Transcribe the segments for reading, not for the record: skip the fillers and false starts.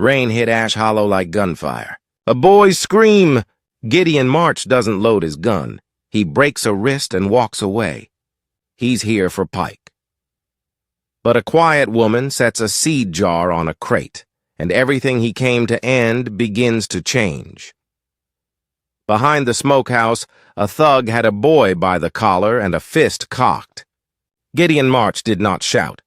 Rain hit Ash Hollow like gunfire. A boy's scream! Gideon March doesn't load his gun. He breaks a wrist and walks away. He's here for Pike. But a quiet woman sets a seed jar on a crate, and everything he came to end begins to change. Behind the smokehouse, a thug had a boy by the collar and a fist cocked. Gideon March did not shout.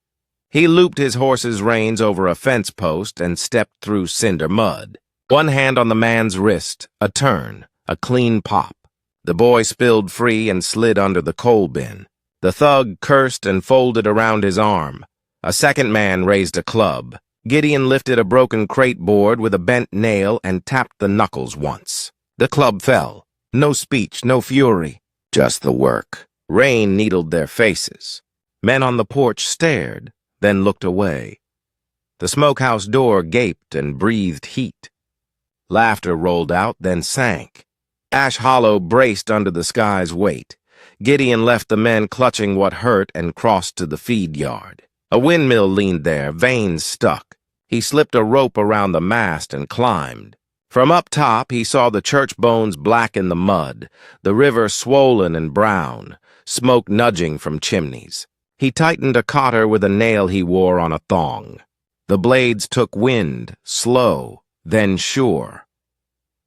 He looped his horse's reins over a fence post and stepped through cinder mud. One hand on the man's wrist, a turn, a clean pop. The boy spilled free and slid under the coal bin. The thug cursed and folded around his arm. A second man raised a club. Gideon lifted a broken crate board with a bent nail and tapped the knuckles once. The club fell. No speech, no fury, just the work. Rain needled their faces. Men on the porch stared, then looked away. The smokehouse door gaped and breathed heat. Laughter rolled out, then sank. Ash Hollow braced under the sky's weight. Gideon left the men clutching what hurt and crossed to the feed yard. A windmill leaned there, vanes stuck. He slipped a rope around the mast and climbed. From up top, he saw the church bones black in the mud, the river swollen and brown, smoke nudging from chimneys. He tightened a cotter with a nail he wore on a thong. The blades took wind, slow, then sure.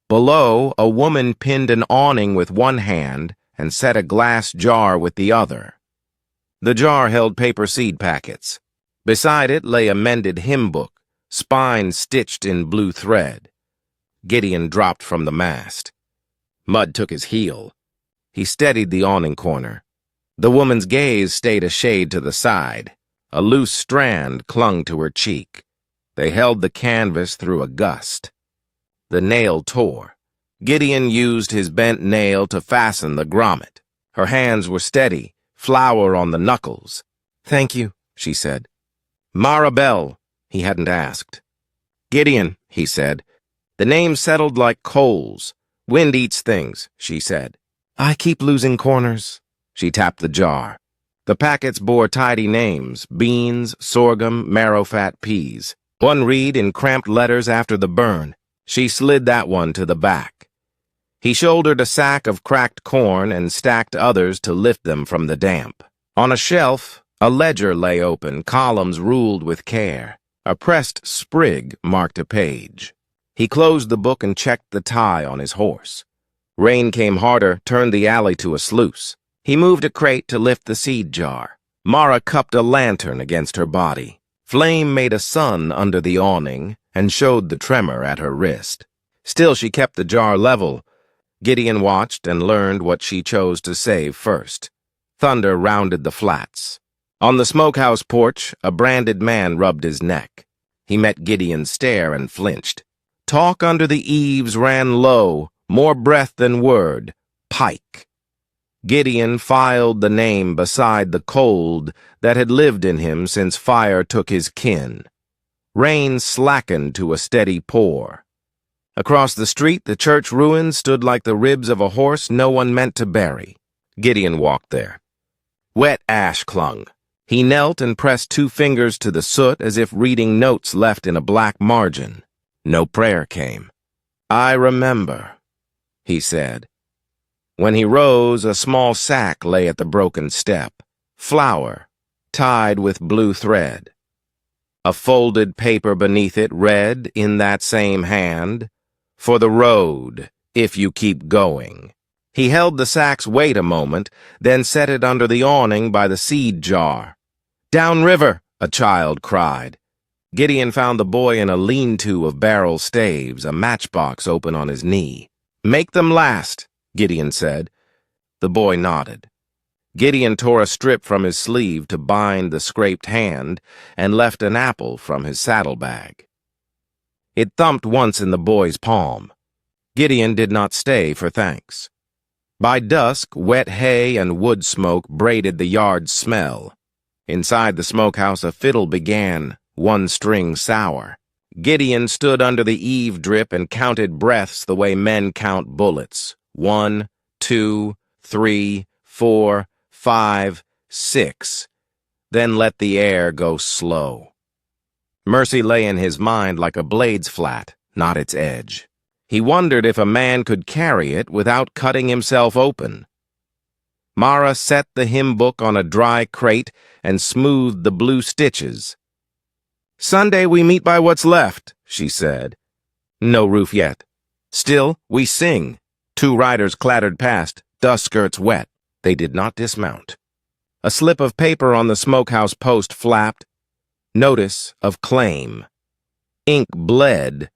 Below, a woman pinned an awning with one hand and set a glass jar with the other. The jar held paper seed packets. Beside it lay a mended hymn book, spine stitched in blue thread. Gideon dropped from the mast. Mud took his heel. He steadied the awning corner. The woman's gaze stayed a shade to the side. A loose strand clung to her cheek. They held the canvas through a gust. The nail tore. Gideon used his bent nail to fasten the grommet. Her hands were steady, flour on the knuckles. "Thank you," she said. "Maribel," he hadn't asked. "Gideon," he said. The name settled like coals. "Wind eats things," she said. "I keep losing corners." She tapped the jar. The packets bore tidy names: beans, sorghum, marrowfat, peas. One read in cramped letters after the burn. She slid that one to the back. He shouldered a sack of cracked corn and stacked others to lift them from the damp. On a shelf, a ledger lay open, columns ruled with care. A pressed sprig marked a page. He closed the book and checked the tie on his horse. Rain came harder, turned the alley to a sluice. He moved a crate to lift the seed jar. Mara cupped a lantern against her body. Flame made a sun under the awning and showed the tremor at her wrist. Still, she kept the jar level. Gideon watched and learned what she chose to save first. Thunder rounded the flats. On the smokehouse porch, a branded man rubbed his neck. He met Gideon's stare and flinched. Talk under the eaves ran low, more breath than word. Pike. Gideon filed the name beside the cold that had lived in him since fire took his kin. Rain slackened to a steady pour. Across the street, the church ruins stood like the ribs of a horse no one meant to bury. Gideon walked there. Wet ash clung. He knelt and pressed 2 fingers to the soot as if reading notes left in a black margin. No prayer came. "I remember," he said. When he rose, a small sack lay at the broken step. Flour, tied with blue thread. A folded paper beneath it read, in that same hand, "For the road, if you keep going." He held the sack's weight a moment, then set it under the awning by the seed jar. "Downriver," a child cried. Gideon found the boy in a lean-to of barrel staves, a matchbox open on his knee. "Make them last," Gideon said. The boy nodded. Gideon tore a strip from his sleeve to bind the scraped hand and left an apple from his saddlebag. It thumped once in the boy's palm. Gideon did not stay for thanks. By dusk, wet hay and wood smoke braided the yard's smell. Inside the smokehouse, a fiddle began, one string sour. Gideon stood under the eave drip and counted breaths the way men count bullets. 1, 2, 3, 4, 5, 6. Then let the air go slow. Mercy lay in his mind like a blade's flat, not its edge. He wondered if a man could carry it without cutting himself open. Mara set the hymn book on a dry crate and smoothed the blue stitches. "Sunday we meet by what's left," she said. No roof yet. Still, we sing. 2 riders clattered past, dust skirts wet. They did not dismount. A slip of paper on the smokehouse post flapped. Notice of claim. Ink bled,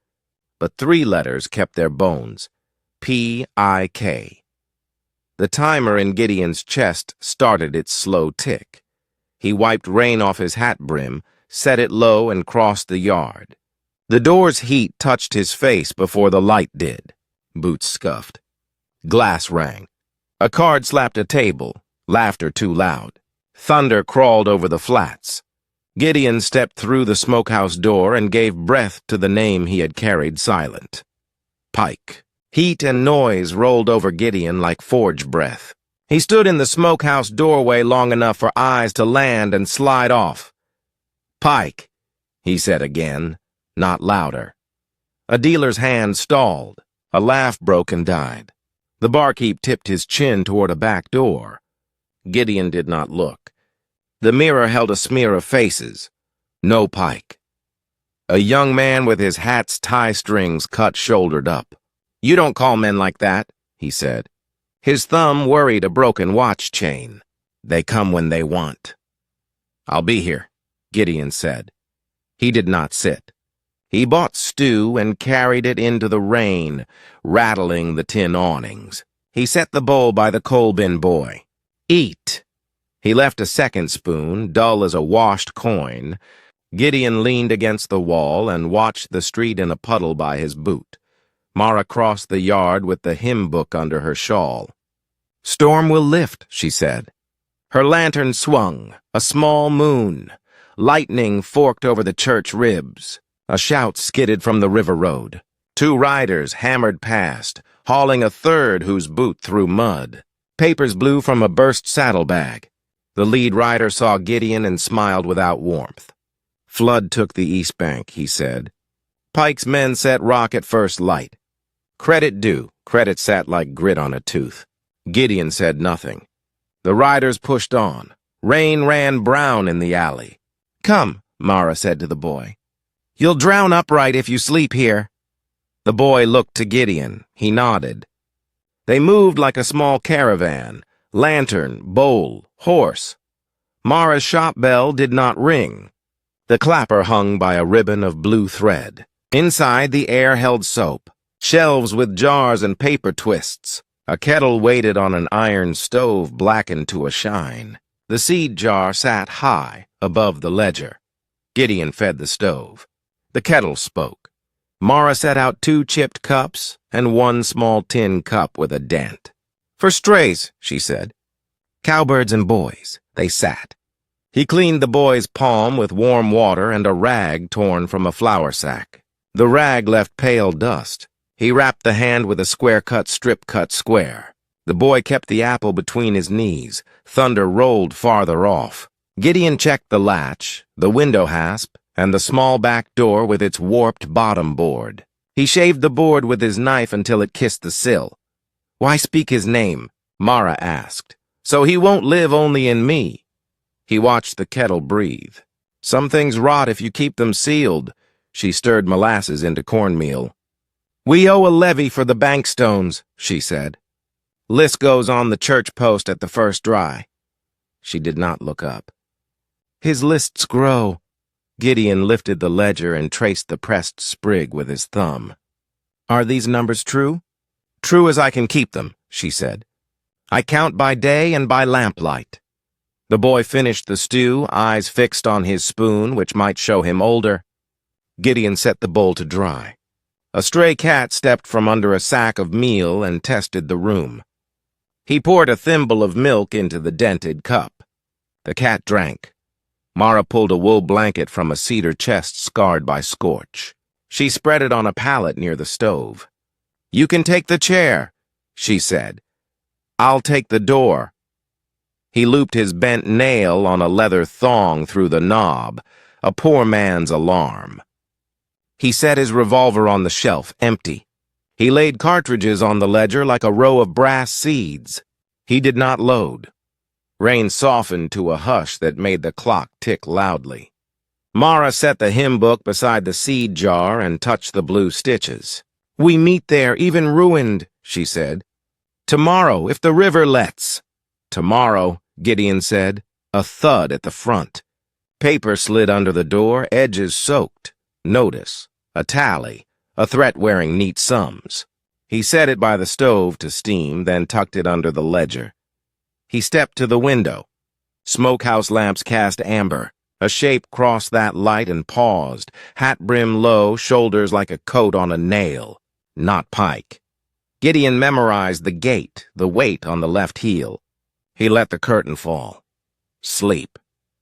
but 3 letters kept their bones. P-I-K. The timer in Gideon's chest started its slow tick. He wiped rain off his hat brim, set it low, and crossed the yard. The door's heat touched his face before the light did. Boots scuffed. Glass rang. A card slapped a table, laughter too loud. Thunder crawled over the flats. Gideon stepped through the smokehouse door and gave breath to the name he had carried silent. Pike. Heat and noise rolled over Gideon like forge breath. He stood in the smokehouse doorway long enough for eyes to land and slide off. "Pike," he said again, not louder. A dealer's hand stalled. A laugh broke and died. The barkeep tipped his chin toward a back door. Gideon did not look. The mirror held a smear of faces. No Pike. A young man with his hat's tie strings cut shouldered up. "You don't call men like that," he said. His thumb worried a broken watch chain. "They come when they want." "I'll be here," Gideon said. He did not sit. He bought stew and carried it into the rain, rattling the tin awnings. He set the bowl by the coal bin boy. "Eat." He left a second spoon, dull as a washed coin. Gideon leaned against the wall and watched the street in a puddle by his boot. Mara crossed the yard with the hymn book under her shawl. "Storm will lift," she said. Her lantern swung, a small moon. Lightning forked over the church ribs. A shout skidded from the river road. 2 riders hammered past, hauling a third whose boot threw mud. Papers blew from a burst saddlebag. The lead rider saw Gideon and smiled without warmth. "Flood took the east bank," he said. "Pike's men set rock at first light. Credit due. Credit sat like grit on a tooth." Gideon said nothing. The riders pushed on. Rain ran brown in the alley. "Come," Mara said to the boy. "You'll drown upright if you sleep here." The boy looked to Gideon. He nodded. They moved like a small caravan, lantern, bowl, horse. Mara's shop bell did not ring. The clapper hung by a ribbon of blue thread. Inside, the air held soap, shelves with jars and paper twists. A kettle waited on an iron stove blackened to a shine. The seed jar sat high above the ledger. Gideon fed the stove. The kettle spoke. Mara set out 2 chipped cups and 1 small tin cup with a dent. "For strays," she said. "Cowbirds and boys." They sat. He cleaned the boy's palm with warm water and a rag torn from a flour sack. The rag left pale dust. He wrapped the hand with a square-cut strip cut square. The boy kept the apple between his knees. Thunder rolled farther off. Gideon checked the latch, the window hasp, and the small back door with its warped bottom board. He shaved the board with his knife until it kissed the sill. "Why speak his name?" Mara asked. "So he won't live only in me." He watched the kettle breathe. "Some things rot if you keep them sealed." She stirred molasses into cornmeal. "We owe a levy for the bankstones," she said. "List goes on the church post at the first dry." She did not look up. "His lists grow." Gideon lifted the ledger and traced the pressed sprig with his thumb. "Are these numbers true?" "True as I can keep them," she said. "I count by day and by lamplight." The boy finished the stew, eyes fixed on his spoon, which might show him older. Gideon set the bowl to dry. A stray cat stepped from under a sack of meal and tested the room. He poured a thimble of milk into the dented cup. The cat drank. Mara pulled a wool blanket from a cedar chest scarred by scorch. She spread it on a pallet near the stove. "You can take the chair," she said. "I'll take the door." He looped his bent nail on a leather thong through the knob. a poor man's alarm. He set his revolver on the shelf, empty. He laid cartridges on the ledger like a row of brass seeds. He did not load. Rain softened to a hush that made the clock tick loudly. Mara set the hymn book beside the seed jar and touched the blue stitches. "We meet there, even ruined," she said. "Tomorrow, if the river lets." "Tomorrow," Gideon said, a thud at the front. Paper slid under the door, edges soaked. Notice, a tally, a threat wearing neat sums. He set it by the stove to steam, then tucked it under the ledger. He stepped to the window. Smokehouse lamps cast amber. A shape crossed that light and paused, hat brim low, shoulders like a coat on a nail. Not Pike. Gideon memorized the gait, the weight on the left heel. He let the curtain fall. "Sleep,"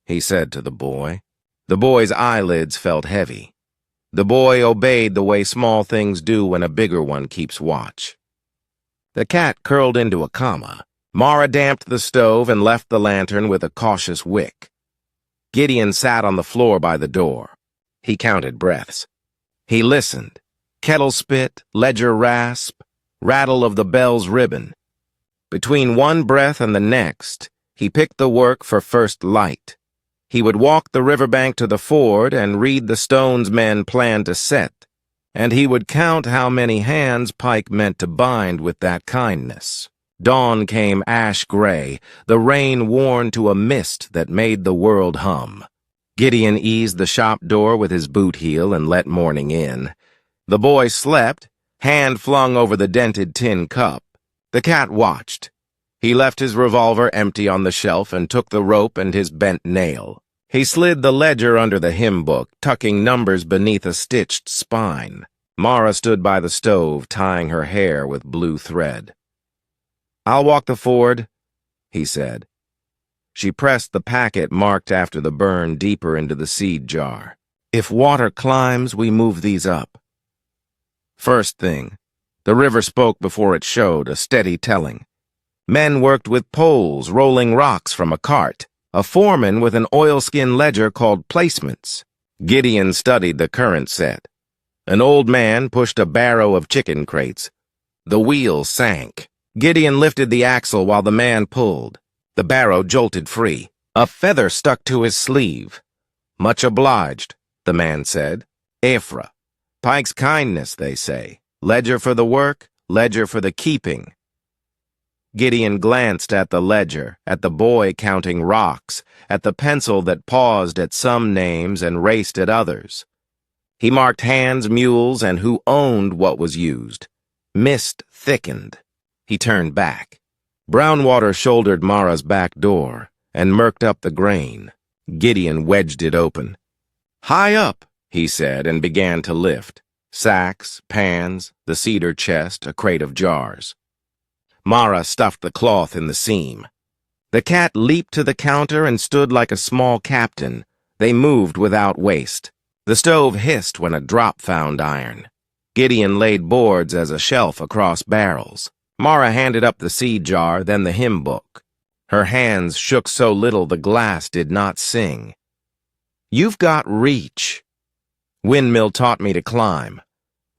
he said to the boy. The boy's eyelids felt heavy. The boy obeyed the way small things do when a bigger one keeps watch. The cat curled into a comma. Mara damped the stove and left the lantern with a cautious wick. Gideon sat on the floor by the door. He counted breaths. He listened. Kettle spit, ledger rasp, rattle of the bell's ribbon. Between one breath and the next, he picked the work for first light. He would walk the riverbank to the ford and read the stones men planned to set, and he would count how many hands Pike meant to bind with that kindness. Dawn came ash-gray, the rain worn to a mist that made the world hum. Gideon eased the shop door with his boot heel and let morning in. The boy slept, hand flung over the dented tin cup. The cat watched. He left his revolver empty on the shelf and took the rope and his bent nail. He slid the ledger under the hymn book, tucking numbers beneath a stitched spine. Mara stood by the stove, tying her hair with blue thread. "I'll walk the ford," he said. She pressed the packet marked after the burn deeper into the seed jar. "If water climbs, we move these up." First thing, the river spoke before it showed, a steady telling. Men worked with poles, rolling rocks from a cart. A foreman with an oilskin ledger called placements. Gideon studied the current set. An old man pushed a barrow of chicken crates. The wheel sank. Gideon lifted the axle while the man pulled. The barrow jolted free. A feather stuck to his sleeve. "Much obliged," the man said. "Ephra. Pike's kindness, they say. Ledger for the work, ledger for the keeping." Gideon glanced at the ledger, at the boy counting rocks, at the pencil that paused at some names and raced at others. He marked hands, mules, and who owned what was used. Mist thickened. He turned back. Brownwater shouldered Mara's back door and murked up the grain. Gideon wedged it open. "High up," he said, and began to lift. Sacks, pans, the cedar chest, a crate of jars. Mara stuffed the cloth in the seam. The cat leaped to the counter and stood like a small captain. They moved without waste. The stove hissed when a drop found iron. Gideon laid boards as a shelf across barrels. Mara handed up the seed jar, then the hymn book. Her hands shook so little the glass did not sing. "You've got reach." Windmill taught me to climb.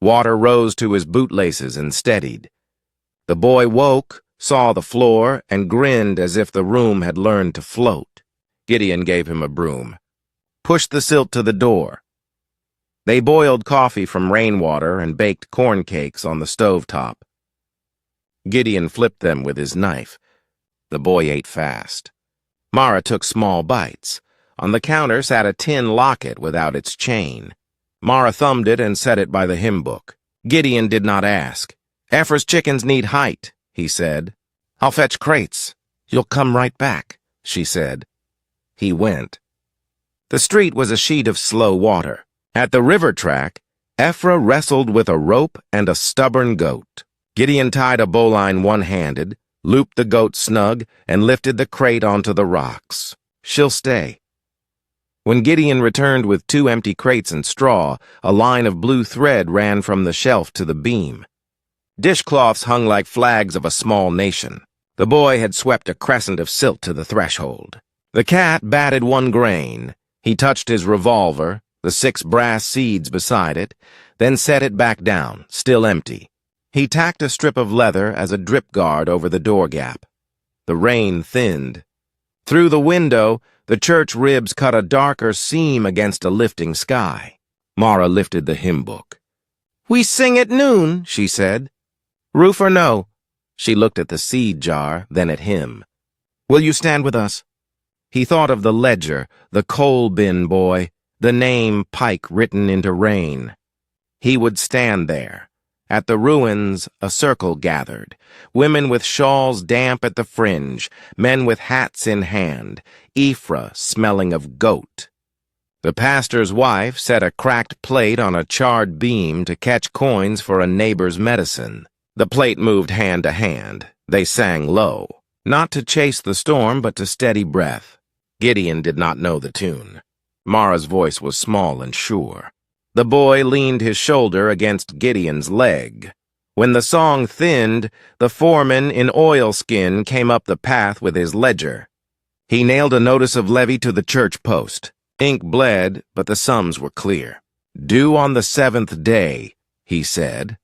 Water rose to his bootlaces and steadied. The boy woke, saw the floor, and grinned as if the room had learned to float. Gideon gave him a broom. "Push the silt to the door." They boiled coffee from rainwater and baked corn cakes on the stovetop. Gideon flipped them with his knife. The boy ate fast. Mara took small bites. On the counter sat a tin locket without its chain. Mara thumbed it and set it by the hymn book. Gideon did not ask. "Ephra's chickens need height," he said. "I'll fetch crates. You'll come right back," she said. He went. The street was a sheet of slow water. At the river track, Ephra wrestled with a rope and a stubborn goat. Gideon tied a bowline one-handed, looped the goat snug, and lifted the crate onto the rocks. "She'll stay." When Gideon returned with 2 empty crates and straw, a line of blue thread ran from the shelf to the beam. Dishcloths hung like flags of a small nation. The boy had swept a crescent of silt to the threshold. The cat batted one grain. He touched his revolver, the 6 brass seeds beside it, then set it back down, still empty. He tacked a strip of leather as a drip guard over the door gap. The rain thinned. Through the window, the church ribs cut a darker seam against a lifting sky. Mara lifted the hymn book. "We sing at noon," she said. "Roof or no?" She looked at the seed jar, then at him. "Will you stand with us?" He thought of the ledger, the coal bin boy, the name Pike written into rain. He would stand there. At the ruins, a circle gathered. Women with shawls damp at the fringe, men with hats in hand, Ephra smelling of goat. The pastor's wife set a cracked plate on a charred beam to catch coins for a neighbor's medicine. The plate moved hand to hand. They sang low, not to chase the storm, but to steady breath. Gideon did not know the tune. Mara's voice was small and sure. The boy leaned his shoulder against Gideon's leg. When the song thinned, the foreman in oilskin came up the path with his ledger. He nailed a notice of levy to the church post. Ink bled, but the sums were clear. "Due on the 7th day," he said.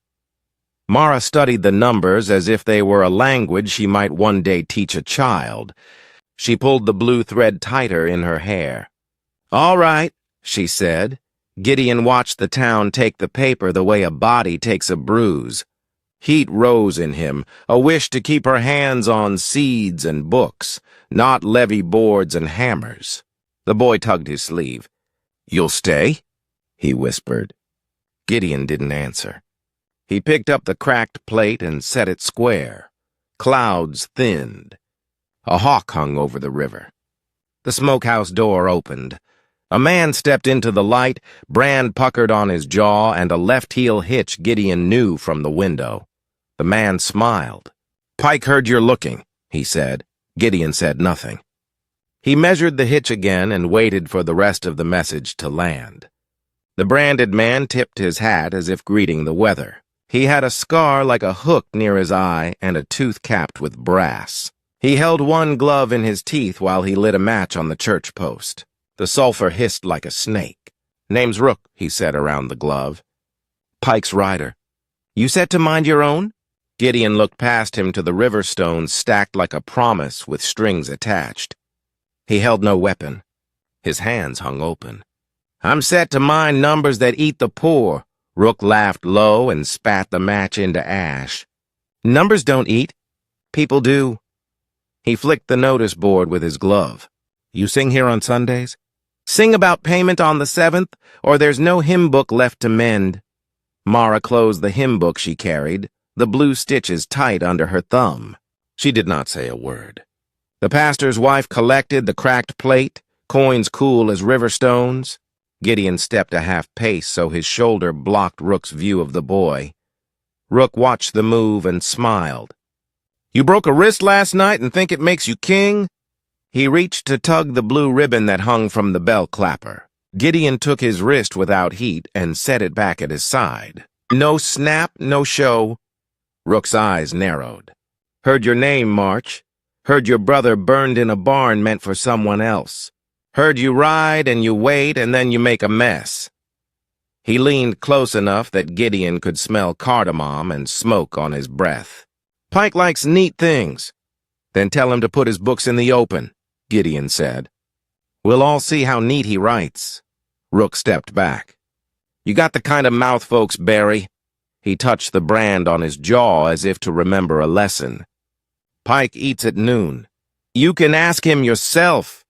Mara studied the numbers as if they were a language she might one day teach a child. She pulled the blue thread tighter in her hair. "All right," she said. Gideon watched the town take the paper the way a body takes a bruise. Heat rose in him, a wish to keep her hands on seeds and books, not levy boards and hammers. The boy tugged his sleeve. "You'll stay?" he whispered. Gideon didn't answer. He picked up the cracked plate and set it square. Clouds thinned. A hawk hung over the river. The smokehouse door opened. A man stepped into the light, brand puckered on his jaw, and a left-heel hitch Gideon knew from the window. The man smiled. "Pike heard you're looking," he said. Gideon said nothing. He measured the hitch again and waited for the rest of the message to land. The branded man tipped his hat as if greeting the weather. He had a scar like a hook near his eye and a tooth capped with brass. He held one glove in his teeth while he lit a match on the church post. The sulfur hissed like a snake. "Name's Rook," he said around the glove. "Pike's rider. You set to mind your own?" Gideon looked past him to the river stones stacked like a promise with strings attached. He held no weapon. His hands hung open. "I'm set to mind numbers that eat the poor." Rook laughed low and spat the match into ash. "Numbers don't eat. People do." He flicked the notice board with his glove. "You sing here on Sundays?" "Sing about payment on the 7th, or there's no hymn book left to mend." Mara closed the hymn book she carried, the blue stitches tight under her thumb. She did not say a word. The pastor's wife collected the cracked plate, coins cool as river stones. Gideon stepped a half pace so his shoulder blocked Rook's view of the boy. Rook watched the move and smiled. "You broke a wrist last night and think it makes you king?" He reached to tug the blue ribbon that hung from the bell clapper. Gideon took his wrist without heat and set it back at his side. "No snap, no show." Rook's eyes narrowed. "Heard your name, March. Heard your brother burned in a barn meant for someone else. Heard you ride and you wait and then you make a mess." He leaned close enough that Gideon could smell cardamom and smoke on his breath. "Pike likes neat things." "Then tell him to put his books in the open," Gideon said. "We'll all see how neat he writes." Rook stepped back. "You got the kind of mouth folks bury." He touched the brand on his jaw as if to remember a lesson. "Pike eats at noon. You can ask him yourself."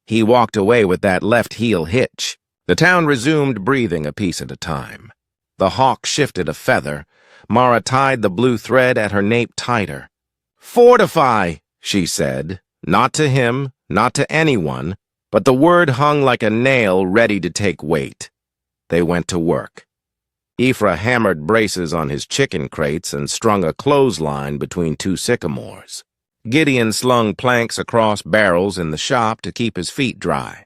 He walked away with that left heel hitch. The town resumed breathing a piece at a time. The hawk shifted a feather. Mara tied the blue thread at her nape tighter. "Fortify," she said, not to him, not to anyone, but the word hung like a nail ready to take weight. They went to work. Ephra hammered braces on his chicken crates and strung a clothesline between 2 sycamores. Gideon slung planks across barrels in the shop to keep his feet dry.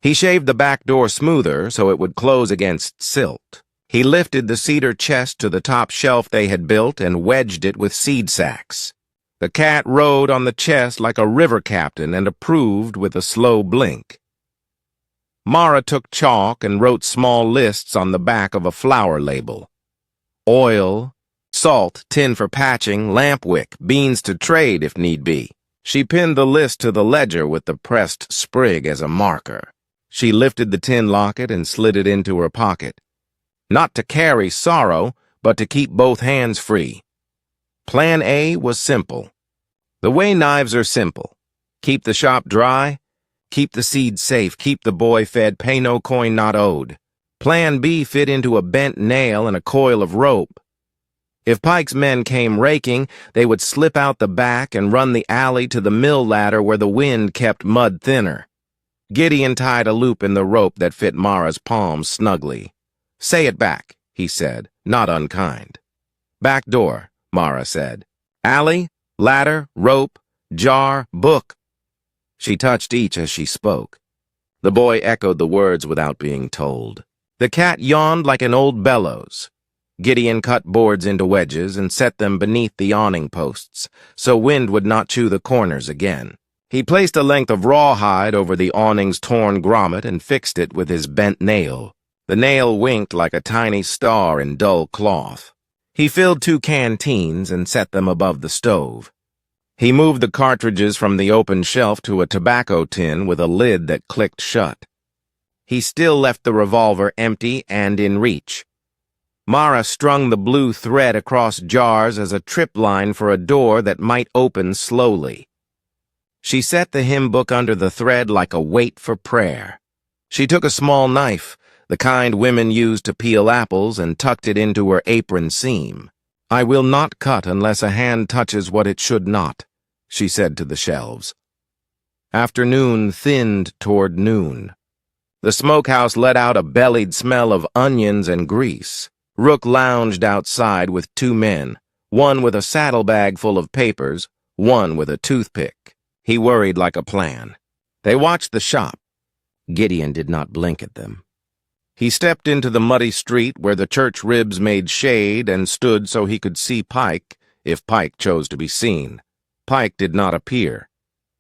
He shaved the back door smoother so it would close against silt. He lifted the cedar chest to the top shelf they had built and wedged it with seed sacks. The cat rode on the chest like a river captain and approved with a slow blink. Mara took chalk and wrote small lists on the back of a flour label. Oil, salt, tin for patching, lamp wick, beans to trade if need be. She pinned the list to the ledger with the pressed sprig as a marker. She lifted the tin locket and slid it into her pocket. Not to carry sorrow, but to keep both hands free. Plan A was simple. The way knives are simple. Keep the shop dry, keep the seed safe, keep the boy fed, pay no coin not owed. Plan B fit into a bent nail and a coil of rope. If Pike's men came raking, they would slip out the back and run the alley to the mill ladder where the wind kept mud thinner. Gideon tied a loop in the rope that fit Mara's palms snugly. "Say it back," he said, not unkind. "Back door," Mara said. "Alley, ladder, rope, jar, book." She touched each as she spoke. The boy echoed the words without being told. The cat yawned like an old bellows. Gideon cut boards into wedges and set them beneath the awning posts, so wind would not chew the corners again. He placed a length of rawhide over the awning's torn grommet and fixed it with his bent nail. The nail winked like a tiny star in dull cloth. He filled 2 canteens and set them above the stove. He moved the cartridges from the open shelf to a tobacco tin with a lid that clicked shut. He still left the revolver empty and in reach. Mara strung the blue thread across jars as a trip line for a door that might open slowly. She set the hymn book under the thread like a weight for prayer. She took a small knife, the kind women use to peel apples, and tucked it into her apron seam. "I will not cut unless a hand touches what it should not," she said to the shelves. Afternoon thinned toward noon. The smokehouse let out a bellied smell of onions and grease. Rook lounged outside with 2 men, one with a saddlebag full of papers, one with a toothpick. He worried like a plan. They watched the shop. Gideon did not blink at them. He stepped into the muddy street where the church ribs made shade and stood so he could see Pike, if Pike chose to be seen. Pike did not appear.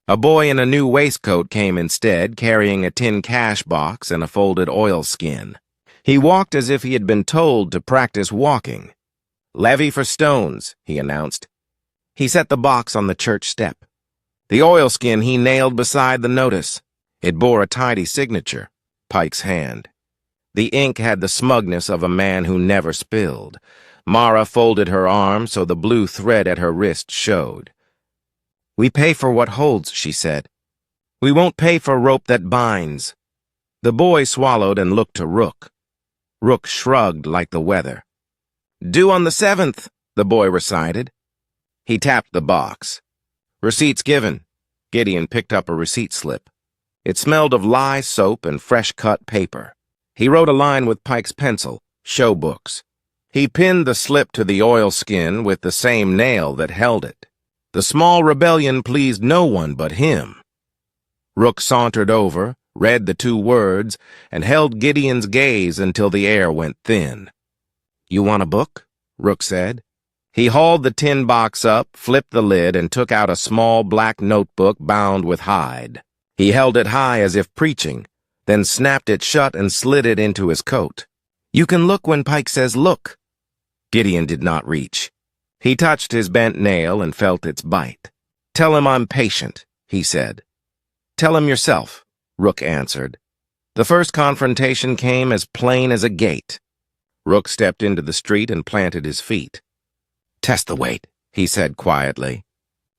A boy in a new waistcoat came instead, carrying a tin cash box and a folded oilskin. He walked as if he had been told to practice walking. "Levy for stones," he announced. He set the box on the church step. The oilskin he nailed beside the notice. It bore a tidy signature, Pike's hand. The ink had the smugness of a man who never spilled. Mara folded her arms so the blue thread at her wrist showed. "We pay for what holds," she said. "We won't pay for rope that binds." The boy swallowed and looked to Rook. Rook shrugged like the weather. "Due on the 7th, the boy recited. He tapped the box. "Receipts given." Gideon picked up a receipt slip. It smelled of lye soap and fresh-cut paper. He wrote a line with Pike's pencil, "Show books." He pinned the slip to the oilskin with the same nail that held it. The small rebellion pleased no one but him. Rook sauntered over, read the 2 words, and held Gideon's gaze until the air went thin. "You want a book?" Rook said. He hauled the tin box up, flipped the lid, and took out a small black notebook bound with hide. He held it high as if preaching, then snapped it shut and slid it into his coat. "You can look when Pike says look." Gideon did not reach. He touched his bent nail and felt its bite. "Tell him I'm patient," he said. "Tell him yourself," Rook answered. The first confrontation came as plain as a gate. Rook stepped into the street and planted his feet. "Test the weight," he said quietly.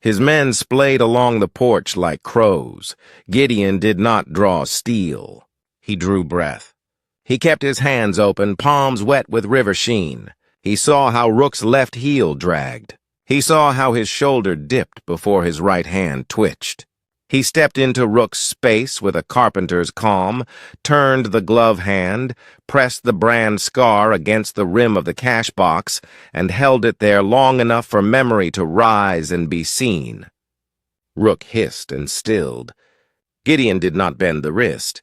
His men splayed along the porch like crows. Gideon did not draw steel. He drew breath. He kept his hands open, palms wet with river sheen. He saw how Rook's left heel dragged. He saw how his shoulder dipped before his right hand twitched. He stepped into Rook's space with a carpenter's calm, turned the glove hand, pressed the brand scar against the rim of the cash box, and held it there long enough for memory to rise and be seen. Rook hissed and stilled. Gideon did not bend the wrist.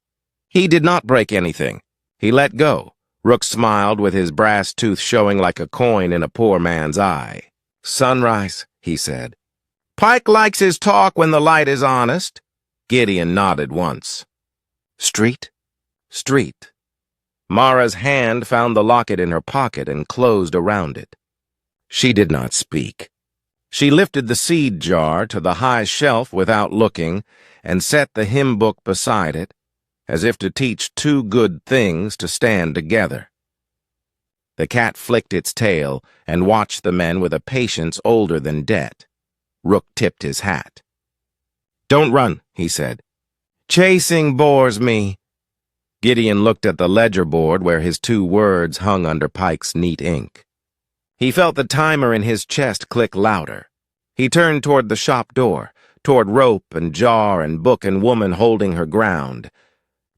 He did not break anything. He let go. Rook smiled with his brass tooth showing like a coin in a poor man's eye. "Sunrise," he said. "Pike likes his talk when the light is honest." Gideon nodded once. "Street?" Street. Mara's hand found the locket in her pocket and closed around it. She did not speak. She lifted the seed jar to the high shelf without looking and set the hymn book beside it, as if to teach two good things to stand together. The cat flicked its tail and watched the men with a patience older than debt. Rook tipped his hat. "Don't run," he said. "Chasing bores me." Gideon looked at the ledger board where his two words hung under Pike's neat ink. He felt the timer in his chest click louder. He turned toward the shop door, toward rope and jar and book and woman holding her ground.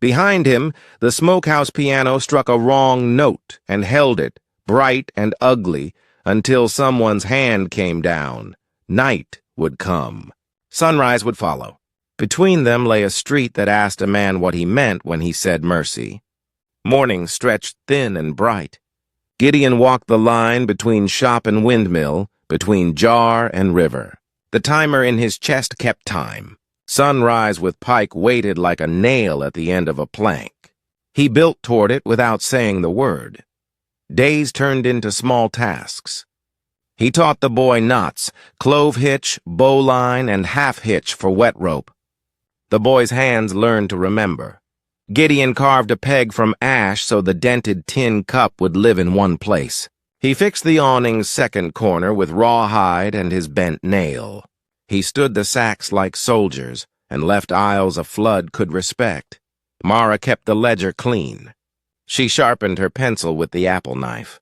Behind him, the smokehouse piano struck a wrong note and held it, bright and ugly, until someone's hand came down. Night would come. Sunrise would follow. Between them lay a street that asked a man what he meant when he said mercy. Morning stretched thin and bright. Gideon walked the line between shop and windmill, between jar and river. The timer in his chest kept time. Sunrise with Pike waited like a nail at the end of a plank. He built toward it without saying the word. Days turned into small tasks. He taught the boy knots, clove hitch, bowline, and half hitch for wet rope. The boy's hands learned to remember. Gideon carved a peg from ash so the dented tin cup would live in one place. He fixed the awning's second corner with rawhide and his bent nail. He stood the sacks like soldiers and left aisles a flood could respect. Mara kept the ledger clean. She sharpened her pencil with the apple knife.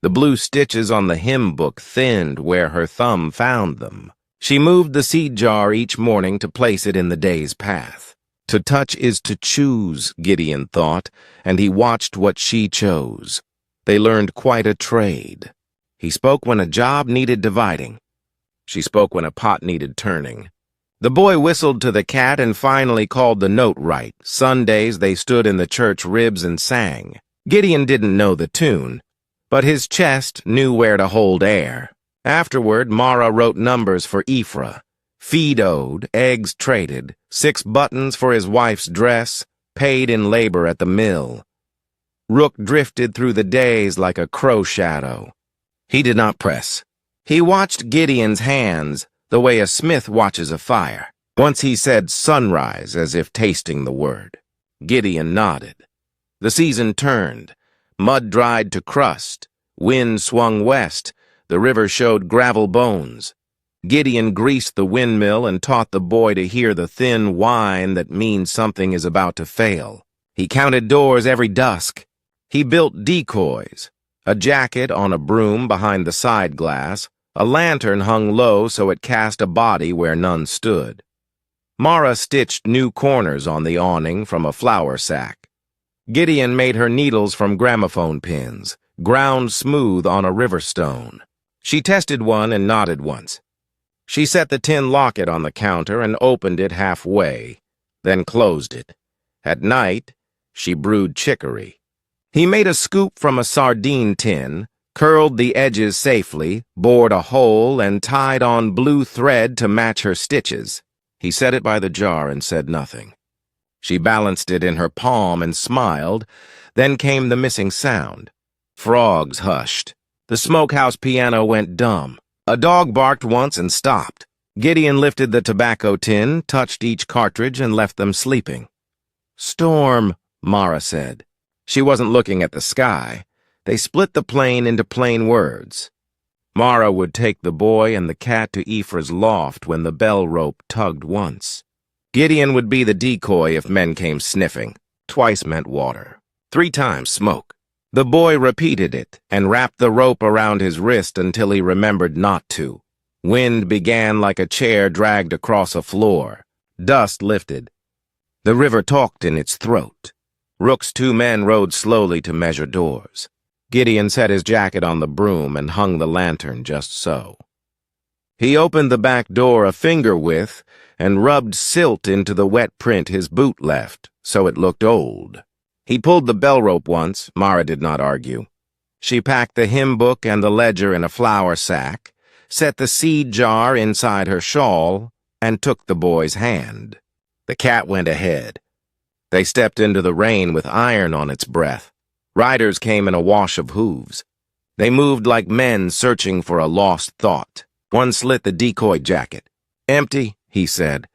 The blue stitches on the hymn book thinned where her thumb found them. She moved the seed jar each morning to place it in the day's path. To touch is to choose, Gideon thought, and he watched what she chose. They learned quite a trade. He spoke when a job needed dividing. She spoke when a pot needed turning. The boy whistled to the cat and finally called the note right. Sundays they stood in the church ribs and sang. Gideon didn't know the tune, but his chest knew where to hold air. Afterward, Mara wrote numbers for Ephra. Feed owed, eggs traded, 6 buttons for his wife's dress, paid in labor at the mill. Rook drifted through the days like a crow shadow. He did not press. He watched Gideon's hands the way a smith watches a fire. Once he said sunrise as if tasting the word. Gideon nodded. The season turned. Mud dried to crust. Wind swung west. The river showed gravel bones. Gideon greased the windmill and taught the boy to hear the thin whine that means something is about to fail. He counted doors every dusk. He built decoys, a jacket on a broom behind the side glass, a lantern hung low so it cast a body where none stood. Mara stitched new corners on the awning from a flour sack. Gideon made her needles from gramophone pins, ground smooth on a river stone. She tested one and nodded once. She set the tin locket on the counter and opened it halfway, then closed it. At night, she brewed chicory. He made a scoop from a sardine tin, curled the edges safely, bored a hole, and tied on blue thread to match her stitches. He set it by the jar and said nothing. She balanced it in her palm and smiled. Then came the missing sound. Frogs hushed. The smokehouse piano went dumb. A dog barked once and stopped. Gideon lifted the tobacco tin, touched each cartridge, and left them sleeping. "Storm," Mara said. She wasn't looking at the sky. They split the plain into plain words. Mara would take the boy and the cat to Ephra's loft when the bell rope tugged once. Gideon would be the decoy if men came sniffing. Twice meant water. 3 times smoke. The boy repeated it and wrapped the rope around his wrist until he remembered not to. Wind began like a chair dragged across a floor. Dust lifted. The river talked in its throat. Rook's 2 men rowed slowly to measure doors. Gideon set his jacket on the broom and hung the lantern just so. He opened the back door a finger width and rubbed silt into the wet print his boot left, so it looked old. He pulled the bell rope once. Mara did not argue. She packed the hymn book and the ledger in a flour sack, set the seed jar inside her shawl, and took the boy's hand. The cat went ahead. They stepped into the rain with iron on its breath. Riders came in a wash of hooves. They moved like men searching for a lost thought. One slit the decoy jacket. "Empty," he said.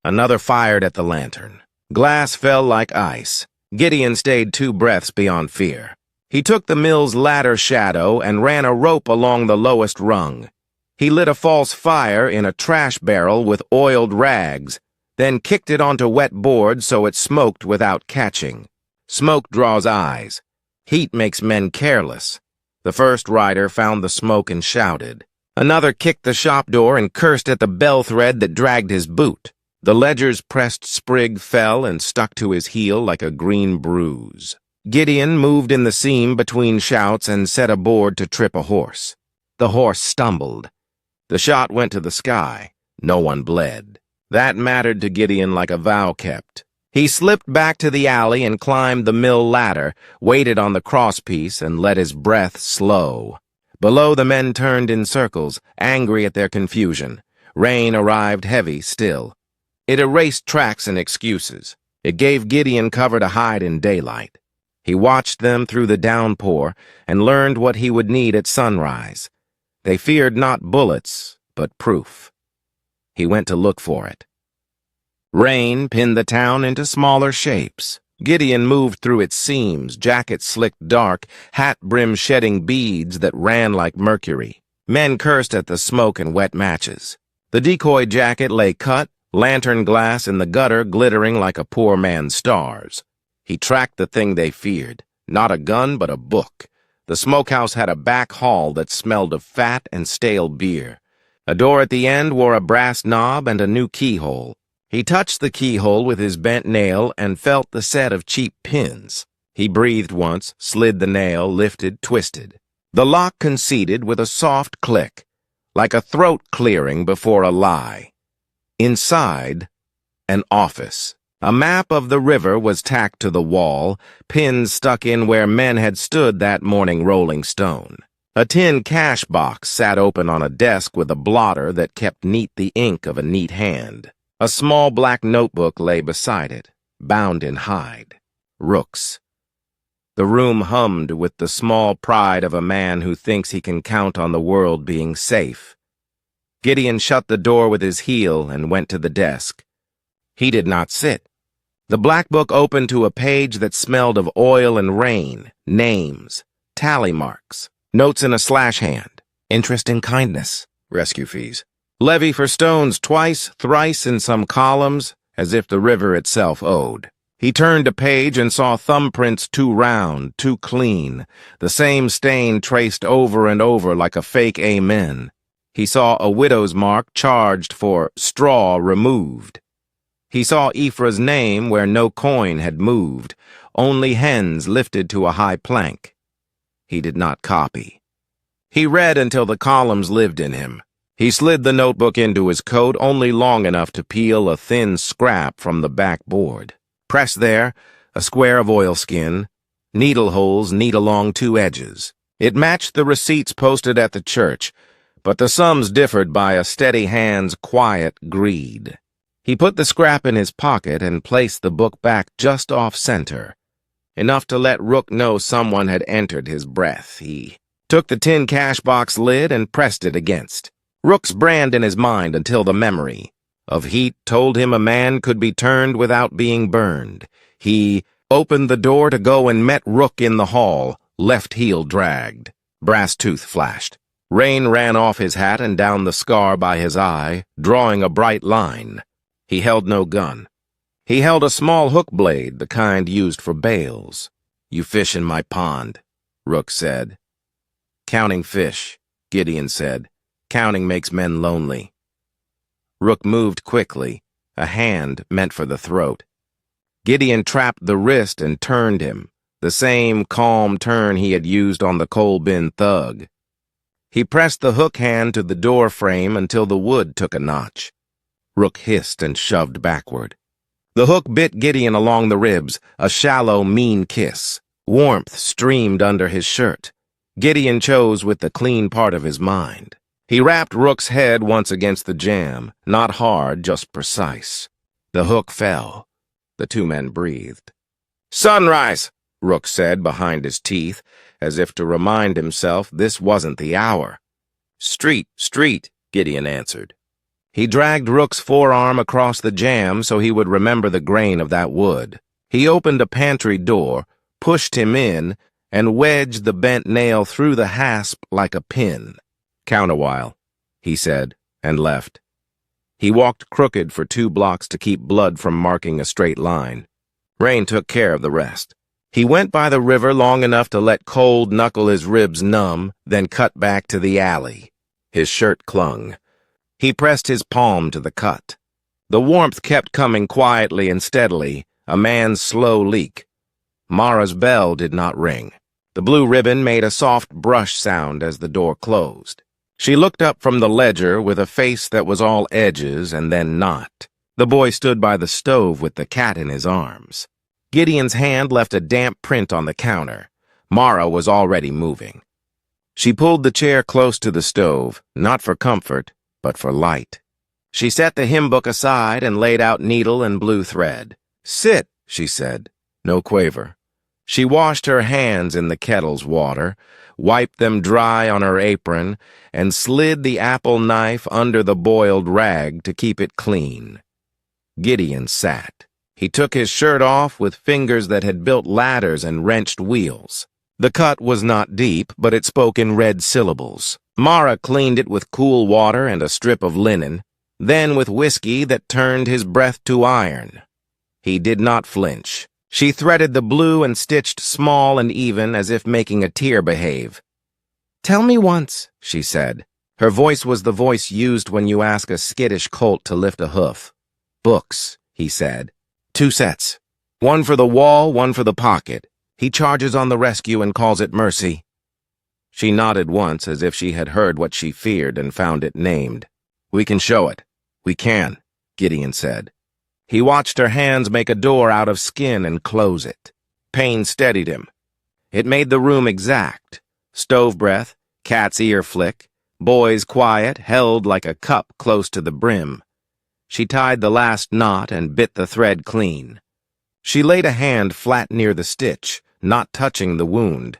Another fired at the lantern. Glass fell like ice. Gideon stayed 2 breaths beyond fear. He took the mill's ladder shadow and ran a rope along the lowest rung. He lit a false fire in a trash barrel with oiled rags, then kicked it onto wet board so it smoked without catching. Smoke draws eyes. Heat makes men careless. The first rider found the smoke and shouted. Another kicked the shop door and cursed at the bell thread that dragged his boot. The ledger's pressed sprig fell and stuck to his heel like a green bruise. Gideon moved in the seam between shouts and set a board to trip a horse. The horse stumbled. The shot went to the sky. No one bled. That mattered to Gideon like a vow kept. He slipped back to the alley and climbed the mill ladder, waited on the crosspiece, and let his breath slow. Below, the men turned in circles, angry at their confusion. Rain arrived heavy still. It erased tracks and excuses. It gave Gideon cover to hide in daylight. He watched them through the downpour and learned what he would need at sunrise. They feared not bullets, but proof. He went to look for it. Rain pinned the town into smaller shapes. Gideon moved through its seams, jacket slicked dark, hat brim shedding beads that ran like mercury. Men cursed at the smoke and wet matches. The decoy jacket lay cut, lantern glass in the gutter glittering like a poor man's stars. He tracked the thing they feared. Not a gun, but a book. The smokehouse had a back hall that smelled of fat and stale beer. A door at the end wore a brass knob and a new keyhole. He touched the keyhole with his bent nail and felt the set of cheap pins. He breathed once, slid the nail, lifted, twisted. The lock conceded with a soft click, like a throat clearing before a lie. Inside, an office. A map of the river was tacked to the wall, pins stuck in where men had stood that morning rolling stone. A tin cash box sat open on a desk with a blotter that kept neat the ink of a neat hand. A small black notebook lay beside it, bound in hide. Rooks. The room hummed with the small pride of a man who thinks he can count on the world being safe. Gideon shut the door with his heel and went to the desk. He did not sit. The black book opened to a page that smelled of oil and rain, names, tally marks, notes in a slash hand, interest in kindness, rescue fees. Levy for stones twice, thrice in some columns, as if the river itself owed. He turned a page and saw thumbprints too round, too clean, the same stain traced over and over like a fake amen. He saw a widow's mark charged for straw removed. He saw Ephra's name where no coin had moved, only hens lifted to a high plank. He did not copy. He read until the columns lived in him. He slid the notebook into his coat only long enough to peel a thin scrap from the backboard. Pressed there, a square of oilskin, needle holes neat along 2 edges. It matched the receipts posted at the church, but the sums differed by a steady hand's quiet greed. He put the scrap in his pocket and placed the book back just off-center, enough to let Rook know someone had entered his breath. He took the tin cash box lid and pressed it against. Rook's brand in his mind until the memory of heat told him a man could be turned without being burned. He opened the door to go and met Rook in the hall, left heel dragged. Brass tooth flashed. Rain ran off his hat and down the scar by his eye, drawing a bright line. He held no gun. He held a small hook blade, the kind used for bales. "You fish in my pond," Rook said. "Counting fish," Gideon said. "Counting makes men lonely." Rook moved quickly, a hand meant for the throat. Gideon trapped the wrist and turned him, the same calm turn he had used on the coal bin thug. He pressed the hook hand to the door frame until the wood took a notch. Rook hissed and shoved backward. The hook bit Gideon along the ribs, a shallow, mean kiss. Warmth streamed under his shirt. Gideon chose with the clean part of his mind. He rapped Rook's head once against the jamb, not hard, just precise. The hook fell. The two men breathed. "Sunrise," Rook said behind his teeth, as if to remind himself this wasn't the hour. "Street, street," Gideon answered. He dragged Rook's forearm across the jam so he would remember the grain of that wood. He opened a pantry door, pushed him in, and wedged the bent nail through the hasp like a pin. "Count a while," he said, and left. He walked crooked for 2 blocks to keep blood from marking a straight line. Rain took care of the rest. He went by the river long enough to let cold knuckle his ribs numb, then cut back to the alley. His shirt clung. He pressed his palm to the cut. The warmth kept coming quietly and steadily, a man's slow leak. Mara's bell did not ring. The blue ribbon made a soft brush sound as the door closed. She looked up from the ledger with a face that was all edges and then not. The boy stood by the stove with the cat in his arms. Gideon's hand left a damp print on the counter. Mara was already moving. She pulled the chair close to the stove, not for comfort, but for light. She set the hymn book aside and laid out needle and blue thread. "Sit," she said. No quaver. She washed her hands in the kettle's water, wiped them dry on her apron, and slid the apple knife under the boiled rag to keep it clean. Gideon sat. He took his shirt off with fingers that had built ladders and wrenched wheels. The cut was not deep, but it spoke in red syllables. Mara cleaned it with cool water and a strip of linen, then with whiskey that turned his breath to iron. He did not flinch. She threaded the blue and stitched small and even as if making a tear behave. "Tell me once," she said. Her voice was the voice used when you ask a skittish colt to lift a hoof. "Books," he said. 2 sets. 1 for the wall, 1 for the pocket. He charges on the rescue and calls it mercy. She nodded once as if she had heard what she feared and found it named. "We can show it. We can," Gideon said. He watched her hands make a door out of skin and close it. Pain steadied him. It made the room exact. Stove breath, cat's ear flick, boy's quiet, held like a cup close to the brim. She tied the last knot and bit the thread clean. She laid a hand flat near the stitch, not touching the wound.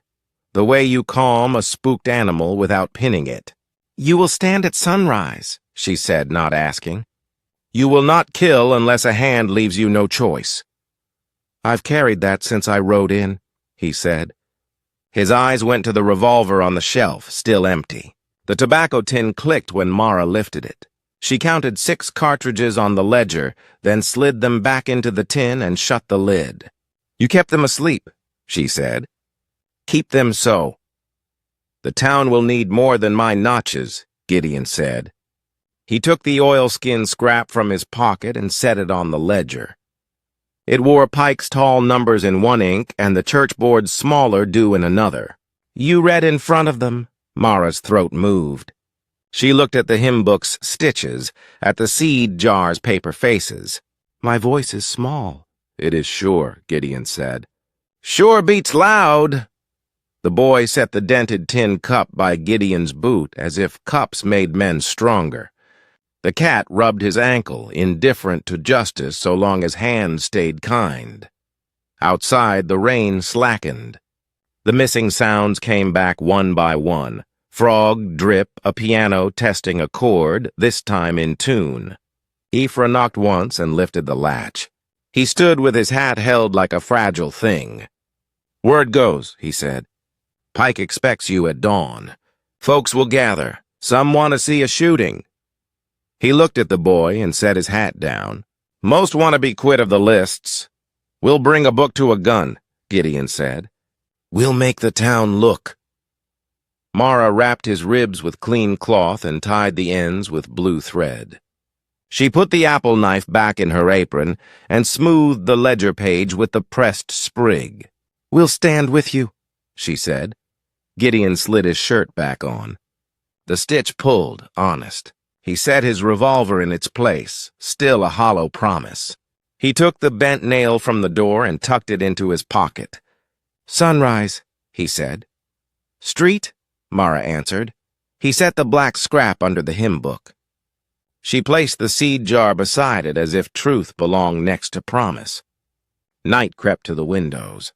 The way you calm a spooked animal without pinning it. "You will stand at sunrise," she said, not asking. "You will not kill unless a hand leaves you no choice." "I've carried that since I rode in," he said. His eyes went to the revolver on the shelf, still empty. The tobacco tin clicked when Mara lifted it. She counted 6 cartridges on the ledger, then slid them back into the tin and shut the lid. "You kept them asleep," she said. "Keep them so." "The town will need more than my notches," Gideon said. He took the oilskin scrap from his pocket and set it on the ledger. It wore Pike's tall numbers in one ink and the churchboard's smaller due in another. "You read in front of them." Mara's throat moved. She looked at the hymn book's stitches, at the seed jar's paper faces. "My voice is small." "It is sure," Gideon said. "Sure beats loud." The boy set the dented tin cup by Gideon's boot as if cups made men stronger. The cat rubbed his ankle, indifferent to justice so long as hands stayed kind. Outside, the rain slackened. The missing sounds came back one by one. Frog, drip, a piano testing a chord, this time in tune. Ephra knocked once and lifted the latch. He stood with his hat held like a fragile thing. "Word goes," he said. "Pike expects you at dawn. Folks will gather. Some want to see a shooting." He looked at the boy and set his hat down. "Most want to be quit of the lists. We'll bring a book to a gun," Gideon said. "We'll make the town look." Mara wrapped his ribs with clean cloth and tied the ends with blue thread. She put the apple knife back in her apron and smoothed the ledger page with the pressed sprig. "We'll stand with you," she said. Gideon slid his shirt back on. The stitch pulled, honest. He set his revolver in its place, still a hollow promise. He took the bent nail from the door and tucked it into his pocket. "Sunrise," he said. "Street?" Mara answered. He set the black scrap under the hymn book. She placed the seed jar beside it as if truth belonged next to promise. Night crept to the windows.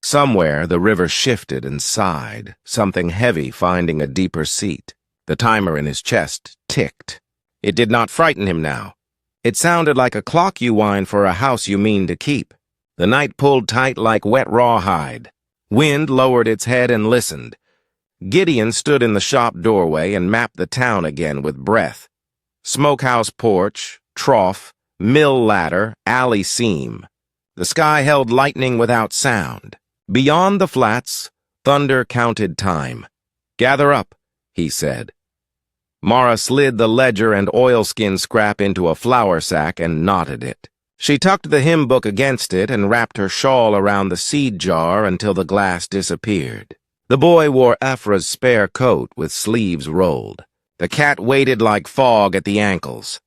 Somewhere, the river shifted and sighed, something heavy finding a deeper seat. The timer in his chest ticked. It did not frighten him now. It sounded like a clock you wind for a house you mean to keep. The night pulled tight like wet rawhide. Wind lowered its head and listened. Gideon stood in the shop doorway and mapped the town again with breath. Smokehouse porch, trough, mill ladder, alley seam. The sky held lightning without sound. Beyond the flats, thunder counted time. "Gather up," he said. Mara slid the ledger and oilskin scrap into a flour sack and knotted it. She tucked the hymn book against it and wrapped her shawl around the seed jar until the glass disappeared. The boy wore Afra's spare coat with sleeves rolled. The cat waited like fog at the ankles.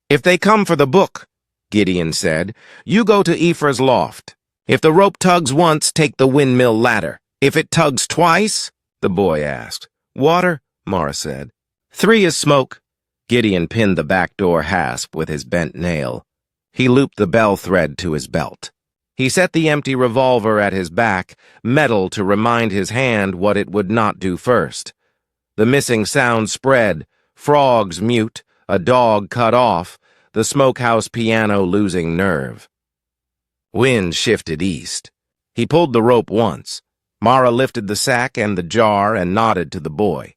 "If they come for the book," Gideon said, "you go to Ephra's loft. If the rope tugs once, take the windmill ladder. If it tugs twice," the boy asked. "Water?" Mara said. "3 is smoke." Gideon pinned the back door hasp with his bent nail. He looped the bell thread to his belt. He set the empty revolver at his back, metal to remind his hand what it would not do first. The missing sound spread, frogs mute, a dog cut off, the smokehouse piano losing nerve. Wind shifted east. He pulled the rope once. Mara lifted the sack and the jar and nodded to the boy.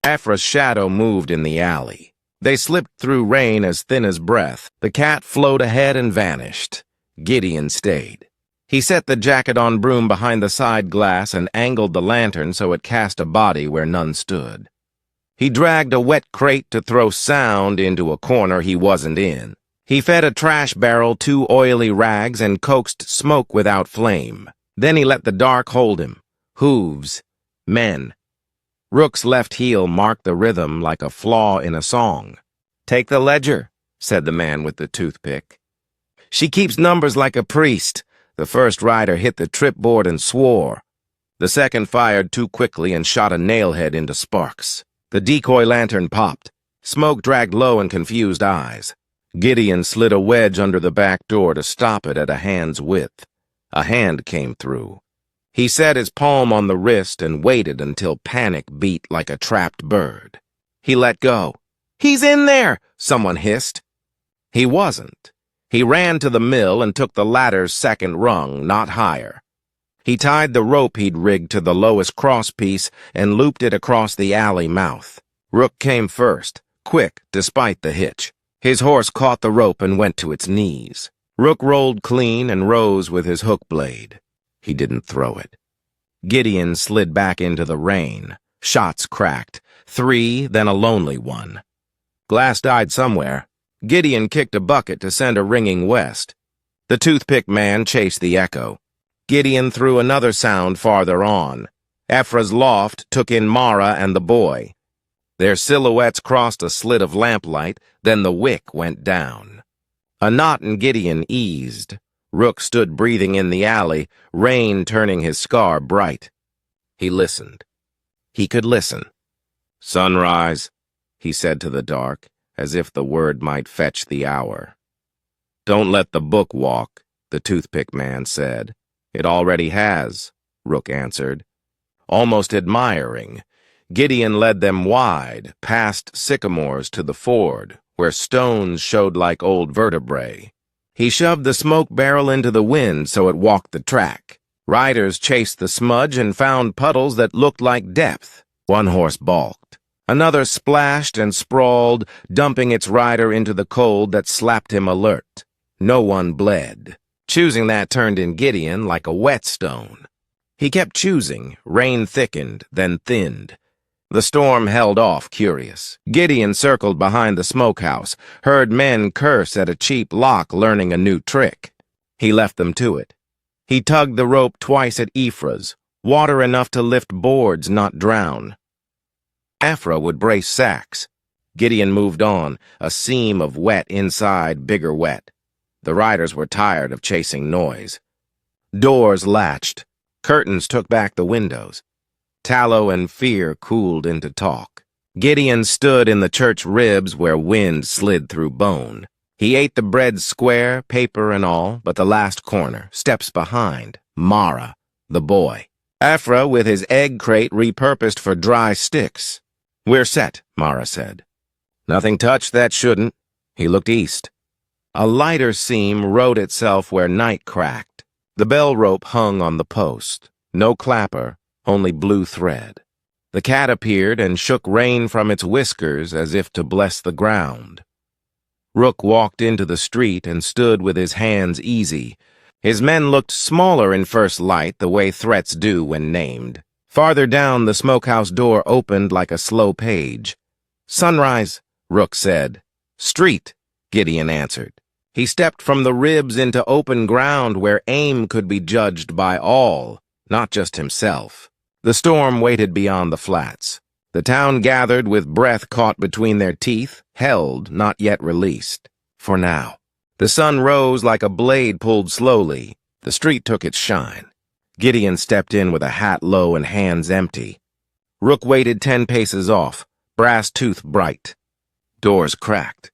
Afra's shadow moved in the alley. They slipped through rain as thin as breath. The cat flowed ahead and vanished. Gideon stayed. He set the jacket on broom behind the side glass and angled the lantern so it cast a body where none stood. He dragged a wet crate to throw sound into a corner he wasn't in. He fed a trash barrel 2 oily rags and coaxed smoke without flame. Then he let the dark hold him. Hooves. Men. Rook's left heel marked the rhythm like a flaw in a song. "Take the ledger," said the man with the toothpick. "She keeps numbers like a priest." The first rider hit the tripboard and swore. The second fired too quickly and shot a nailhead into sparks. The decoy lantern popped. Smoke dragged low in confused eyes. Gideon slid a wedge under the back door to stop it at a hand's width. A hand came through. He set his palm on the wrist and waited until panic beat like a trapped bird. He let go. "He's in there!" someone hissed. He wasn't. He ran to the mill and took the ladder's second rung, not higher. He tied the rope he'd rigged to the lowest crosspiece and looped it across the alley mouth. Rook came first, quick despite the hitch. His horse caught the rope and went to its knees. Rook rolled clean and rose with his hook blade. He didn't throw it. Gideon slid back into the rain. Shots cracked. 3, then a lonely one. Glass died somewhere. Gideon kicked a bucket to send a ringing west. The toothpick man chased the echo. Gideon threw another sound farther on. Afra's loft took in Mara and the boy. Their silhouettes crossed a slit of lamplight, then the wick went down. A knot in Gideon eased. Rook stood breathing in the alley, rain turning his scar bright. He listened. He could listen. "Sunrise," he said to the dark, as if the word might fetch the hour. "Don't let the book walk," the toothpick man said. "It already has," Rook answered. Almost admiring, Gideon led them wide, past sycamores to the ford, where stones showed like old vertebrae. He shoved the smoke barrel into the wind so it walked the track. Riders chased the smudge and found puddles that looked like depth. One horse balked. Another splashed and sprawled, dumping its rider into the cold that slapped him alert. No one bled. Choosing that turned in Gideon like a whetstone. He kept choosing. Rain thickened, then thinned. The storm held off, curious. Gideon circled behind the smokehouse, heard men curse at a cheap lock learning a new trick. He left them to it. He tugged the rope twice at Ephra's, water enough to lift boards, not drown. Afra would brace sacks. Gideon moved on, a seam of wet inside, bigger wet. The riders were tired of chasing noise. Doors latched. Curtains took back the windows. Tallow and fear cooled into talk. Gideon stood in the church ribs where wind slid through bone. He ate the bread square, paper and all, but the last corner, steps behind, Mara, the boy. Aphra with his egg crate repurposed for dry sticks. "We're set," Mara said. "Nothing touched that shouldn't." He looked east. A lighter seam rode itself where night cracked. The bell rope hung on the post. No clapper, only blue thread. The cat appeared and shook rain from its whiskers as if to bless the ground. Rook walked into the street and stood with his hands easy. His men looked smaller in first light, the way threats do when named. Farther down, the smokehouse door opened like a slow page. "Sunrise," Rook said. "Street," Gideon answered. He stepped from the ribs into open ground where aim could be judged by all, not just himself. The storm waited beyond the flats. The town gathered with breath caught between their teeth, held, not yet released. For now. The sun rose like a blade pulled slowly. The street took its shine. Gideon stepped in with a hat low and hands empty. Rook waited 10 paces off, brass tooth bright. Doors cracked.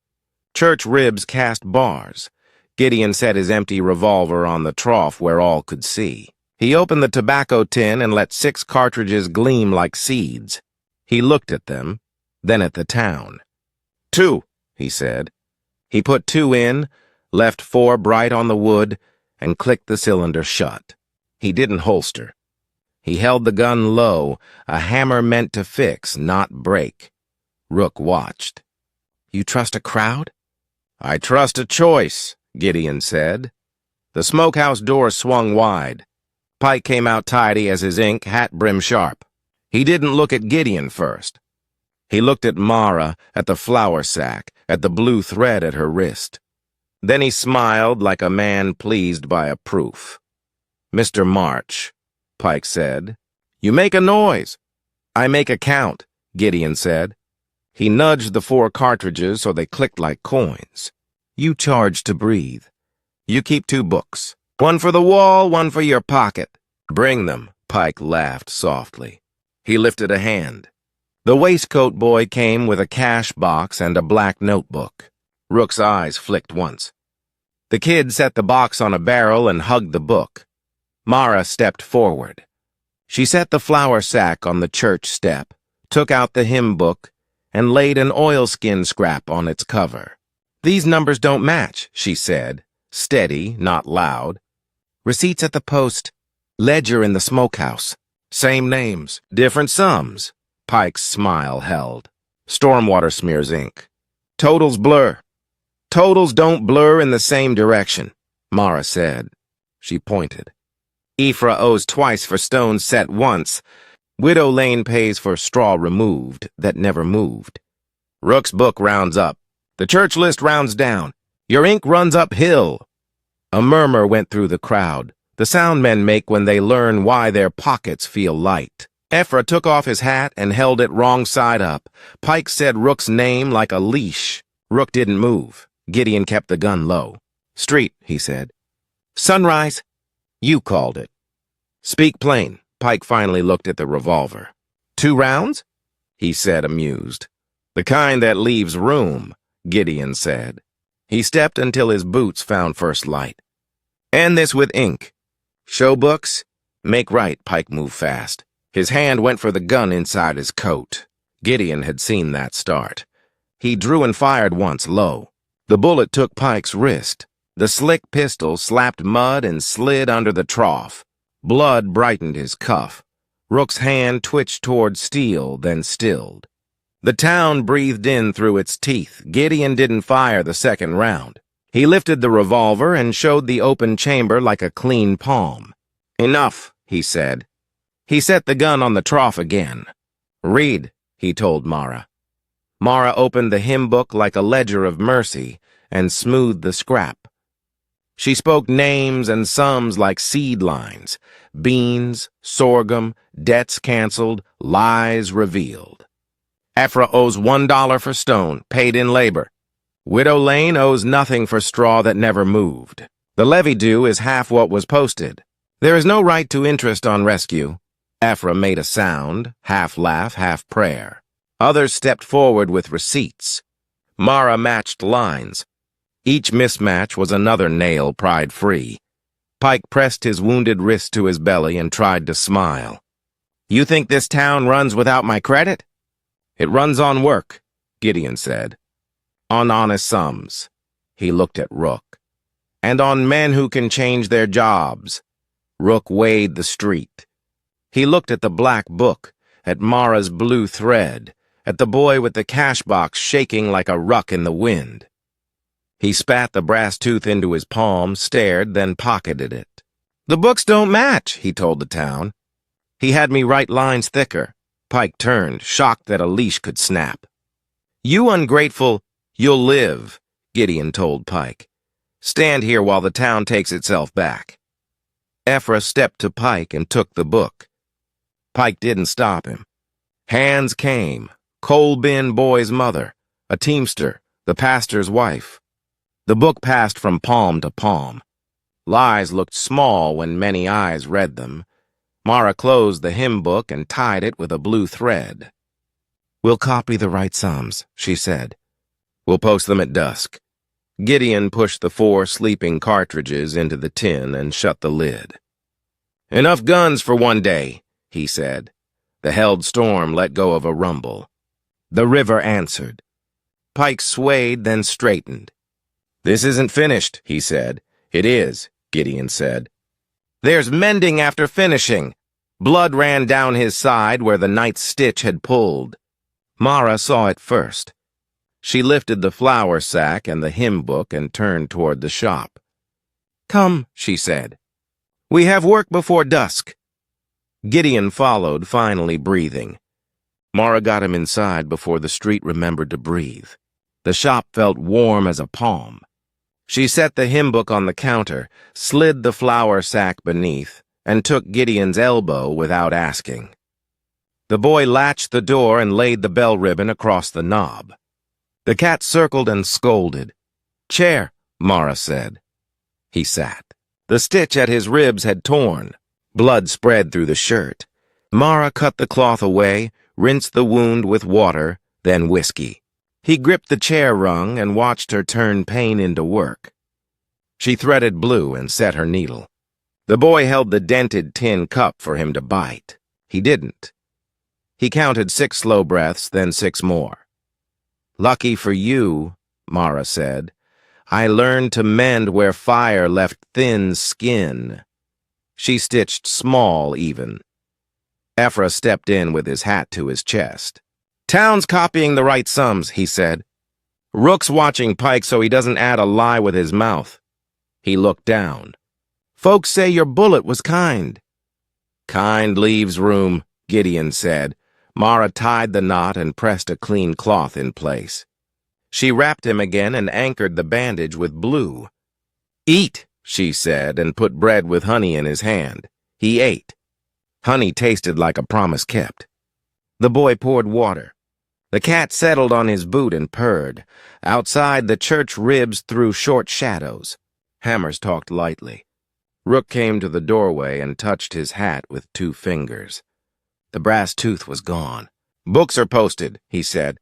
Church ribs cast bars. Gideon set his empty revolver on the trough where all could see. He opened the tobacco tin and let 6 cartridges gleam like seeds. He looked at them, then at the town. "2," he said. He put 2 in, left 4 bright on the wood, and clicked the cylinder shut. He didn't holster. He held the gun low, a hammer meant to fix, not break. Rook watched. "You trust a crowd?" "I trust a choice," Gideon said. The smokehouse door swung wide. Pike came out tidy as his ink, hat brim sharp. He didn't look at Gideon first. He looked at Mara, at the flour sack, at the blue thread at her wrist. Then he smiled like a man pleased by a proof. "Mr. March," Pike said. "You make a noise." "I make a count," Gideon said. He nudged the 4 cartridges so they clicked like coins. "You charge to breathe. You keep 2 books. 1 for the wall, 1 for your pocket." "Bring them," Pike laughed softly. He lifted a hand. The waistcoat boy came with a cash box and a black notebook. Rook's eyes flicked once. The kid set the box on a barrel and hugged the book. Mara stepped forward. She set the flour sack on the church step, took out the hymn book, and laid an oilskin scrap on its cover. "These numbers don't match," she said, steady, not loud. "Receipts at the post, ledger in the smokehouse. Same names, different sums." Pike's smile held. "Stormwater smears ink. Totals blur." "Totals don't blur in the same direction," Mara said. She pointed. "Ephra owes twice for stones set once. Widow Lane pays for straw removed that never moved. Rook's book rounds up. The church list rounds down. Your ink runs uphill." A murmur went through the crowd, the sound men make when they learn why their pockets feel light. Ephra took off his hat and held it wrong side up. Pike said Rook's name like a leash. Rook didn't move. Gideon kept the gun low. "Street," he said. "Sunrise." "You called it." "Speak plain." Pike finally looked at the revolver. 2 rounds? He said, amused. "The kind that leaves room," Gideon said. He stepped until his boots found first light. "End this with ink." "Show books?" "Make right." Pike moved fast. His hand went for the gun inside his coat. Gideon had seen that start. He drew and fired once, low. The bullet took Pike's wrist. The slick pistol slapped mud and slid under the trough. Blood brightened his cuff. Rook's hand twitched toward steel, then stilled. The town breathed in through its teeth. Gideon didn't fire the second round. He lifted the revolver and showed the open chamber like a clean palm. "Enough," he said. He set the gun on the trough again. "Read," he told Mara. Mara opened the hymn book like a ledger of mercy and smoothed the scrap. She spoke names and sums like seed lines. Beans, sorghum, debts canceled, lies revealed. Ephra owes $1 for stone, paid in labor. Widow Lane owes nothing for straw that never moved. The levy due is half what was posted. There is no right to interest on rescue. Ephra made a sound, half laugh, half prayer. Others stepped forward with receipts. Mara matched lines. Each mismatch was another nail pried free. Pike pressed his wounded wrist to his belly and tried to smile. "You think this town runs without my credit?" "It runs on work," Gideon said. "On honest sums." He looked at Rook. "And on men who can change their jobs." Rook weighed the street. He looked at the black book, at Mara's blue thread, at the boy with the cash box shaking like a ruck in the wind. He spat the brass tooth into his palm, stared, then pocketed it. "The books don't match," he told the town. He had me write lines thicker. Pike turned, shocked that a leash could snap. "You ungrateful, you'll live," Gideon told Pike. "Stand here while the town takes itself back." Ephra stepped to Pike and took the book. Pike didn't stop him. Hands came. Coal bin boy's mother, a teamster, the pastor's wife. The book passed from palm to palm. Lies looked small when many eyes read them. Mara closed the hymn book and tied it with a blue thread. "We'll copy the right sums," she said. "We'll post them at dusk." Gideon pushed the 4 sleeping cartridges into the tin and shut the lid. "Enough guns for one day," he said. The held storm let go of a rumble. The river answered. Pike swayed, then straightened. "This isn't finished," he said. "It is," Gideon said. "There's mending after finishing." Blood ran down his side where the knight's stitch had pulled. Mara saw it first. She lifted the flour sack and the hymn book and turned toward the shop. "Come," she said. "We have work before dusk." Gideon followed, finally breathing. Mara got him inside before the street remembered to breathe. The shop felt warm as a palm. She set the hymn book on the counter, slid the flour sack beneath, and took Gideon's elbow without asking. The boy latched the door and laid the bell ribbon across the knob. The cat circled and scolded. "Chair," Mara said. He sat. The stitch at his ribs had torn. Blood spread through the shirt. Mara cut the cloth away, rinsed the wound with water, then whiskey. He gripped the chair rung and watched her turn pain into work. She threaded blue and set her needle. The boy held the dented tin cup for him to bite. He didn't. He counted 6 slow breaths, then 6 more. "Lucky for you," Mara said. "I learned to mend where fire left thin skin." She stitched small, even. Ephra stepped in with his hat to his chest. "Town's copying the right sums," he said. "Rook's watching Pike so he doesn't add a lie with his mouth." He looked down. "Folks say your bullet was kind." "Kind leaves room," Gideon said. Mara tied the knot and pressed a clean cloth in place. She wrapped him again and anchored the bandage with blue. "Eat," she said, and put bread with honey in his hand. He ate. Honey tasted like a promise kept. The boy poured water. The cat settled on his boot and purred. Outside, the church ribs threw short shadows. Hammers talked lightly. Rook came to the doorway and touched his hat with 2 fingers. The brass tooth was gone. "Books are posted," he said.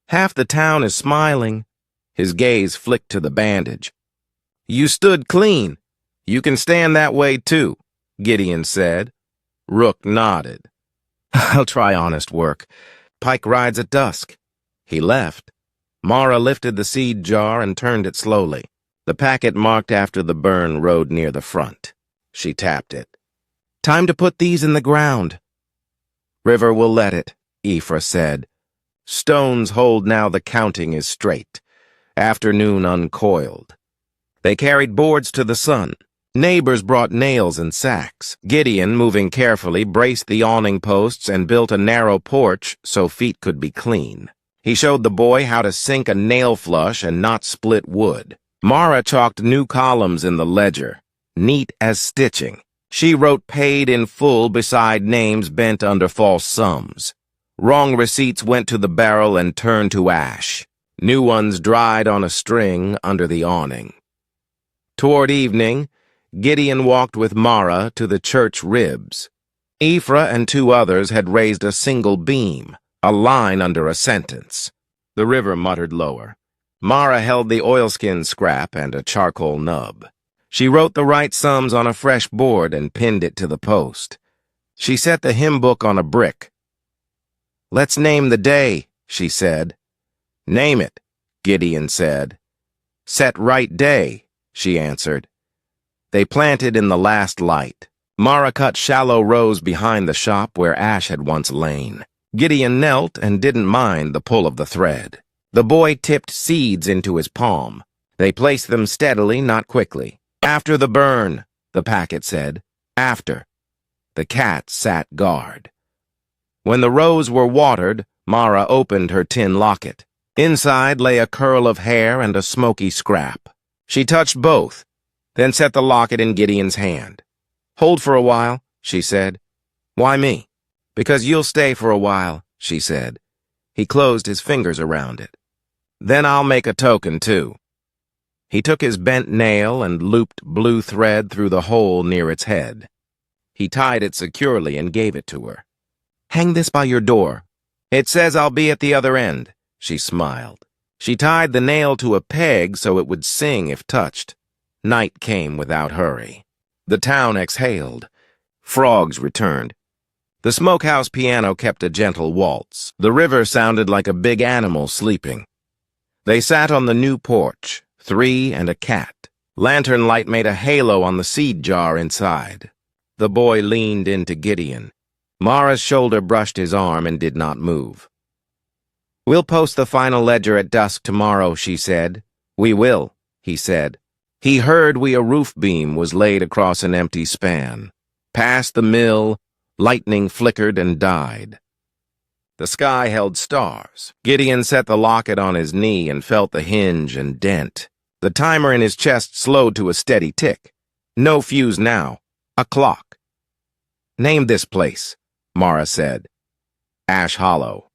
"Half the town is smiling." His gaze flicked to the bandage. "You stood clean. You can stand that way, too," Gideon said. Rook nodded. "I'll try honest work. Pike rides at dusk." He left. Mara lifted the seed jar and turned it slowly. The packet marked after the burn rode near the front. She tapped it. "Time to put these in the ground." "River will let it," Ephra said. "Stones hold now the counting is straight." Afternoon uncoiled. They carried boards to the sun. Neighbors brought nails and sacks. Gideon, moving carefully, braced the awning posts and built a narrow porch so feet could be clean. He showed the boy how to sink a nail flush and not split wood. Mara chalked new columns in the ledger, neat as stitching. She wrote paid in full beside names bent under false sums. Wrong receipts went to the barrel and turned to ash. New ones dried on a string under the awning. Toward evening, Gideon walked with Mara to the church ribs. Ephra and 2 others had raised a single beam, a line under a sentence. The river muttered lower. Mara held the oilskin scrap and a charcoal nub. She wrote the right sums on a fresh board and pinned it to the post. She set the hymn book on a brick. "Let's name the day," she said. "Name it," Gideon said. "Set right day," she answered. They planted in the last light. Mara cut shallow rows behind the shop where Ash had once lain. Gideon knelt and didn't mind the pull of the thread. The boy tipped seeds into his palm. They placed them steadily, not quickly. "After the burn," the packet said. "After." The cat sat guard. When the rows were watered, Mara opened her tin locket. Inside lay a curl of hair and a smoky scrap. She touched both, then set the locket in Gideon's hand. "Hold for a while," she said. "Why me?" "Because you'll stay for a while," she said. He closed his fingers around it. "Then I'll make a token, too." He took his bent nail and looped blue thread through the hole near its head. He tied it securely and gave it to her. "Hang this by your door. It says I'll be at the other end," she smiled. She tied the nail to a peg so it would sing if touched. Night came without hurry. The town exhaled. Frogs returned. The smokehouse piano kept a gentle waltz. The river sounded like a big animal sleeping. They sat on the new porch, three and a cat. Lantern light made a halo on the seed jar inside. The boy leaned into Gideon. Mara's shoulder brushed his arm and did not move. "We'll post the final ledger at dusk tomorrow," she said. "We will," he said. He heard where a roof beam was laid across an empty span. Past the mill, lightning flickered and died. The sky held stars. Gideon set the locket on his knee and felt the hinge and dent. The timer in his chest slowed to a steady tick. No fuse now. A clock. "Name this place," Mara said. "Ash Hollow,"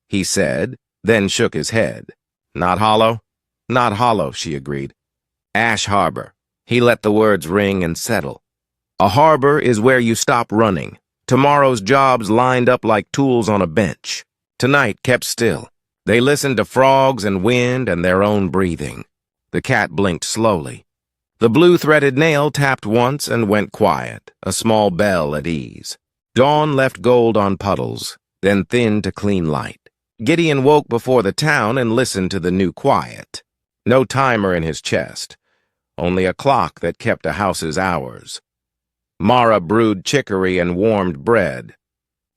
he said, then shook his head. "Not Hollow?" "Not Hollow," she agreed. "Ash Harbor." He let the words ring and settle. "A harbor is where you stop running. Tomorrow's jobs lined up like tools on a bench." Tonight kept still. They listened to frogs and wind and their own breathing. The cat blinked slowly. The blue-threaded nail tapped once and went quiet, a small bell at ease. Dawn left gold on puddles, then thinned to clean light. Gideon woke before the town and listened to the new quiet. No timer in his chest, only a clock that kept a house's hours. Mara brewed chicory and warmed bread.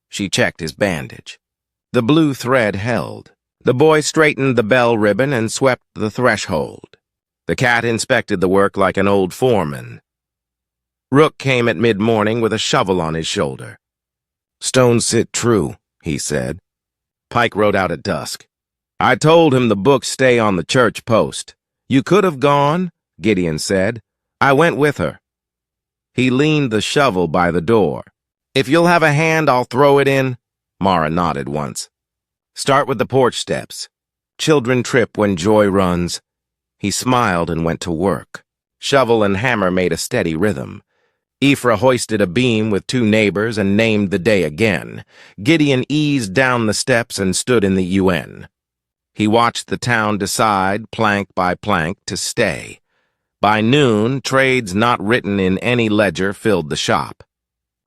She checked his bandage. The blue thread held. The boy straightened the bell ribbon and swept the threshold. The cat inspected the work like an old foreman. Rook came at mid-morning with a shovel on his shoulder. "Stones sit true," he said. Pike rode out at dusk. "I told him the books stay on the church post." "You could have gone," Gideon said. "I went with her." He leaned the shovel by the door. "If you'll have a hand, I'll throw it in." Mara nodded once. "Start with the porch steps. Children trip when joy runs." He smiled and went to work. Shovel and hammer made a steady rhythm. Ephra hoisted a beam with two neighbors and named the day again. Gideon eased down the steps and stood in the UN. He watched the town decide, plank by plank, to stay. By noon, trades not written in any ledger filled the shop.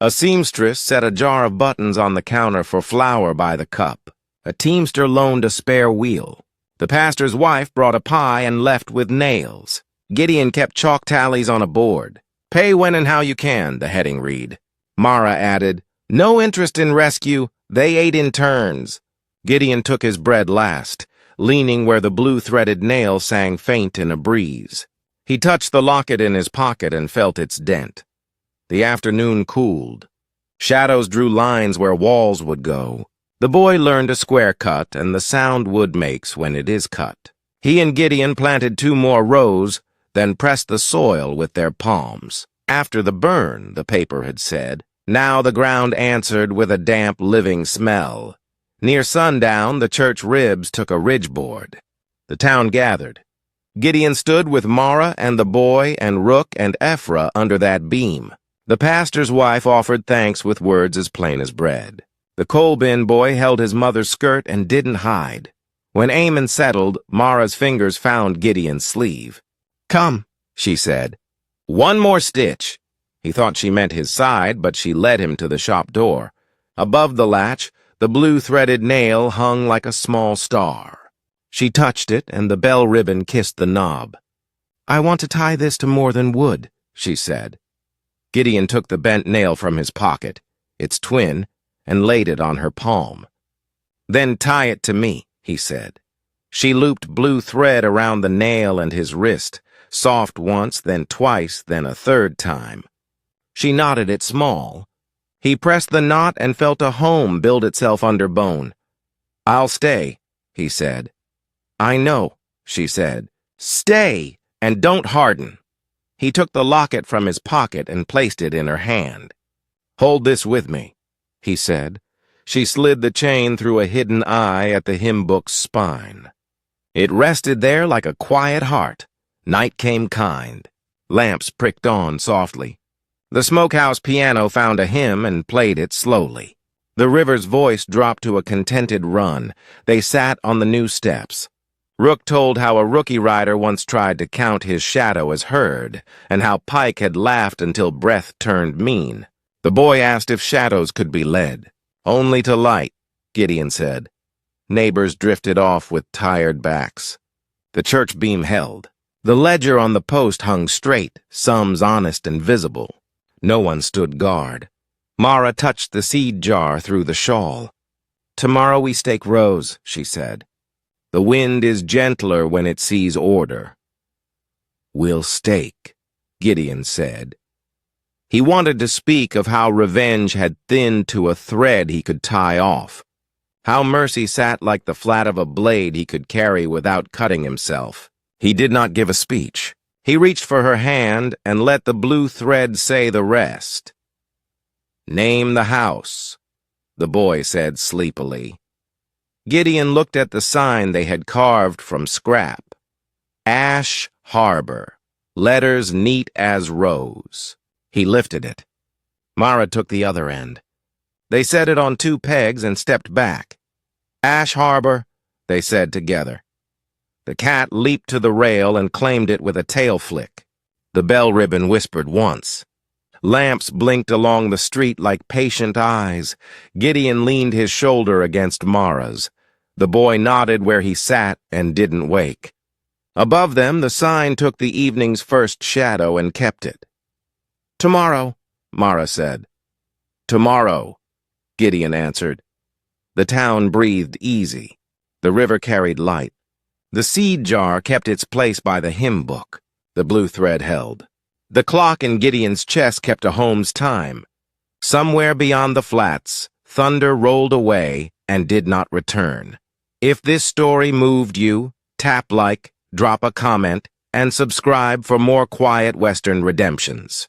A seamstress set a jar of buttons on the counter for flour by the cup. A teamster loaned a spare wheel. The pastor's wife brought a pie and left with nails. Gideon kept chalk tallies on a board. "Pay when and how you can," the heading read. Mara added, "No interest in rescue. They ate in turns." Gideon took his bread last, leaning where the blue-threaded nail sang faint in a breeze. He touched the locket in his pocket and felt its dent. The afternoon cooled. Shadows drew lines where walls would go. The boy learned a square cut and the sound wood makes when it is cut. He and Gideon planted 2 more rows, then pressed the soil with their palms. After the burn, the paper had said. Now the ground answered with a damp, living smell. Near sundown, the church ribs took a ridgeboard. The town gathered. Gideon stood with Mara and the boy and Rook and Ephra under that beam. The pastor's wife offered thanks with words as plain as bread. The coal bin boy held his mother's skirt and didn't hide. When Eamon settled, Mara's fingers found Gideon's sleeve. "Come," she said. "One more stitch." He thought she meant his side, but she led him to the shop door. Above the latch, the blue-threaded nail hung like a small star. She touched it, and the bell ribbon kissed the knob. "I want to tie this to more than wood," she said. Gideon took the bent nail from his pocket, its twin, and laid it on her palm. "Then tie it to me," he said. She looped blue thread around the nail and his wrist, soft once, then twice, then a third time. She knotted it small. He pressed the knot and felt a home build itself under bone. "I'll stay," he said. "I know," she said. "Stay, and don't harden." He took the locket from his pocket and placed it in her hand. "Hold this with me," he said. She slid the chain through a hidden eye at the hymn book's spine. It rested there like a quiet heart. Night came kind. Lamps pricked on softly. The smokehouse piano found a hymn and played it slowly. The river's voice dropped to a contented run. They sat on the new steps. Rook told how a rookie rider once tried to count his shadow as herd, and how Pike had laughed until breath turned mean. The boy asked if shadows could be led. "Only to light," Gideon said. Neighbors drifted off with tired backs. The church beam held. The ledger on the post hung straight, sums honest and visible. No one stood guard. Mara touched the seed jar through the shawl. "Tomorrow we stake rows," she said. "The wind is gentler when it sees order." "We'll stake," Gideon said. He wanted to speak of how revenge had thinned to a thread he could tie off, how mercy sat like the flat of a blade he could carry without cutting himself. He did not give a speech. He reached for her hand and let the blue thread say the rest. "Name the house," the boy said sleepily. Gideon looked at the sign they had carved from scrap. Ash Harbor, letters neat as rows. He lifted it. Mara took the other end. They set it on 2 pegs and stepped back. "Ash Harbor," they said together. The cat leaped to the rail and claimed it with a tail flick. The bell ribbon whispered once. Lamps blinked along the street like patient eyes. Gideon leaned his shoulder against Mara's. The boy nodded where he sat and didn't wake. Above them, the sign took the evening's first shadow and kept it. "Tomorrow," Mara said. "Tomorrow," Gideon answered. The town breathed easy. The river carried light. The seed jar kept its place by the hymn book. The blue thread held. The clock in Gideon's chest kept a home's time. Somewhere beyond the flats, thunder rolled away and did not return. If this story moved you, tap like, drop a comment, and subscribe for more quiet Western redemptions.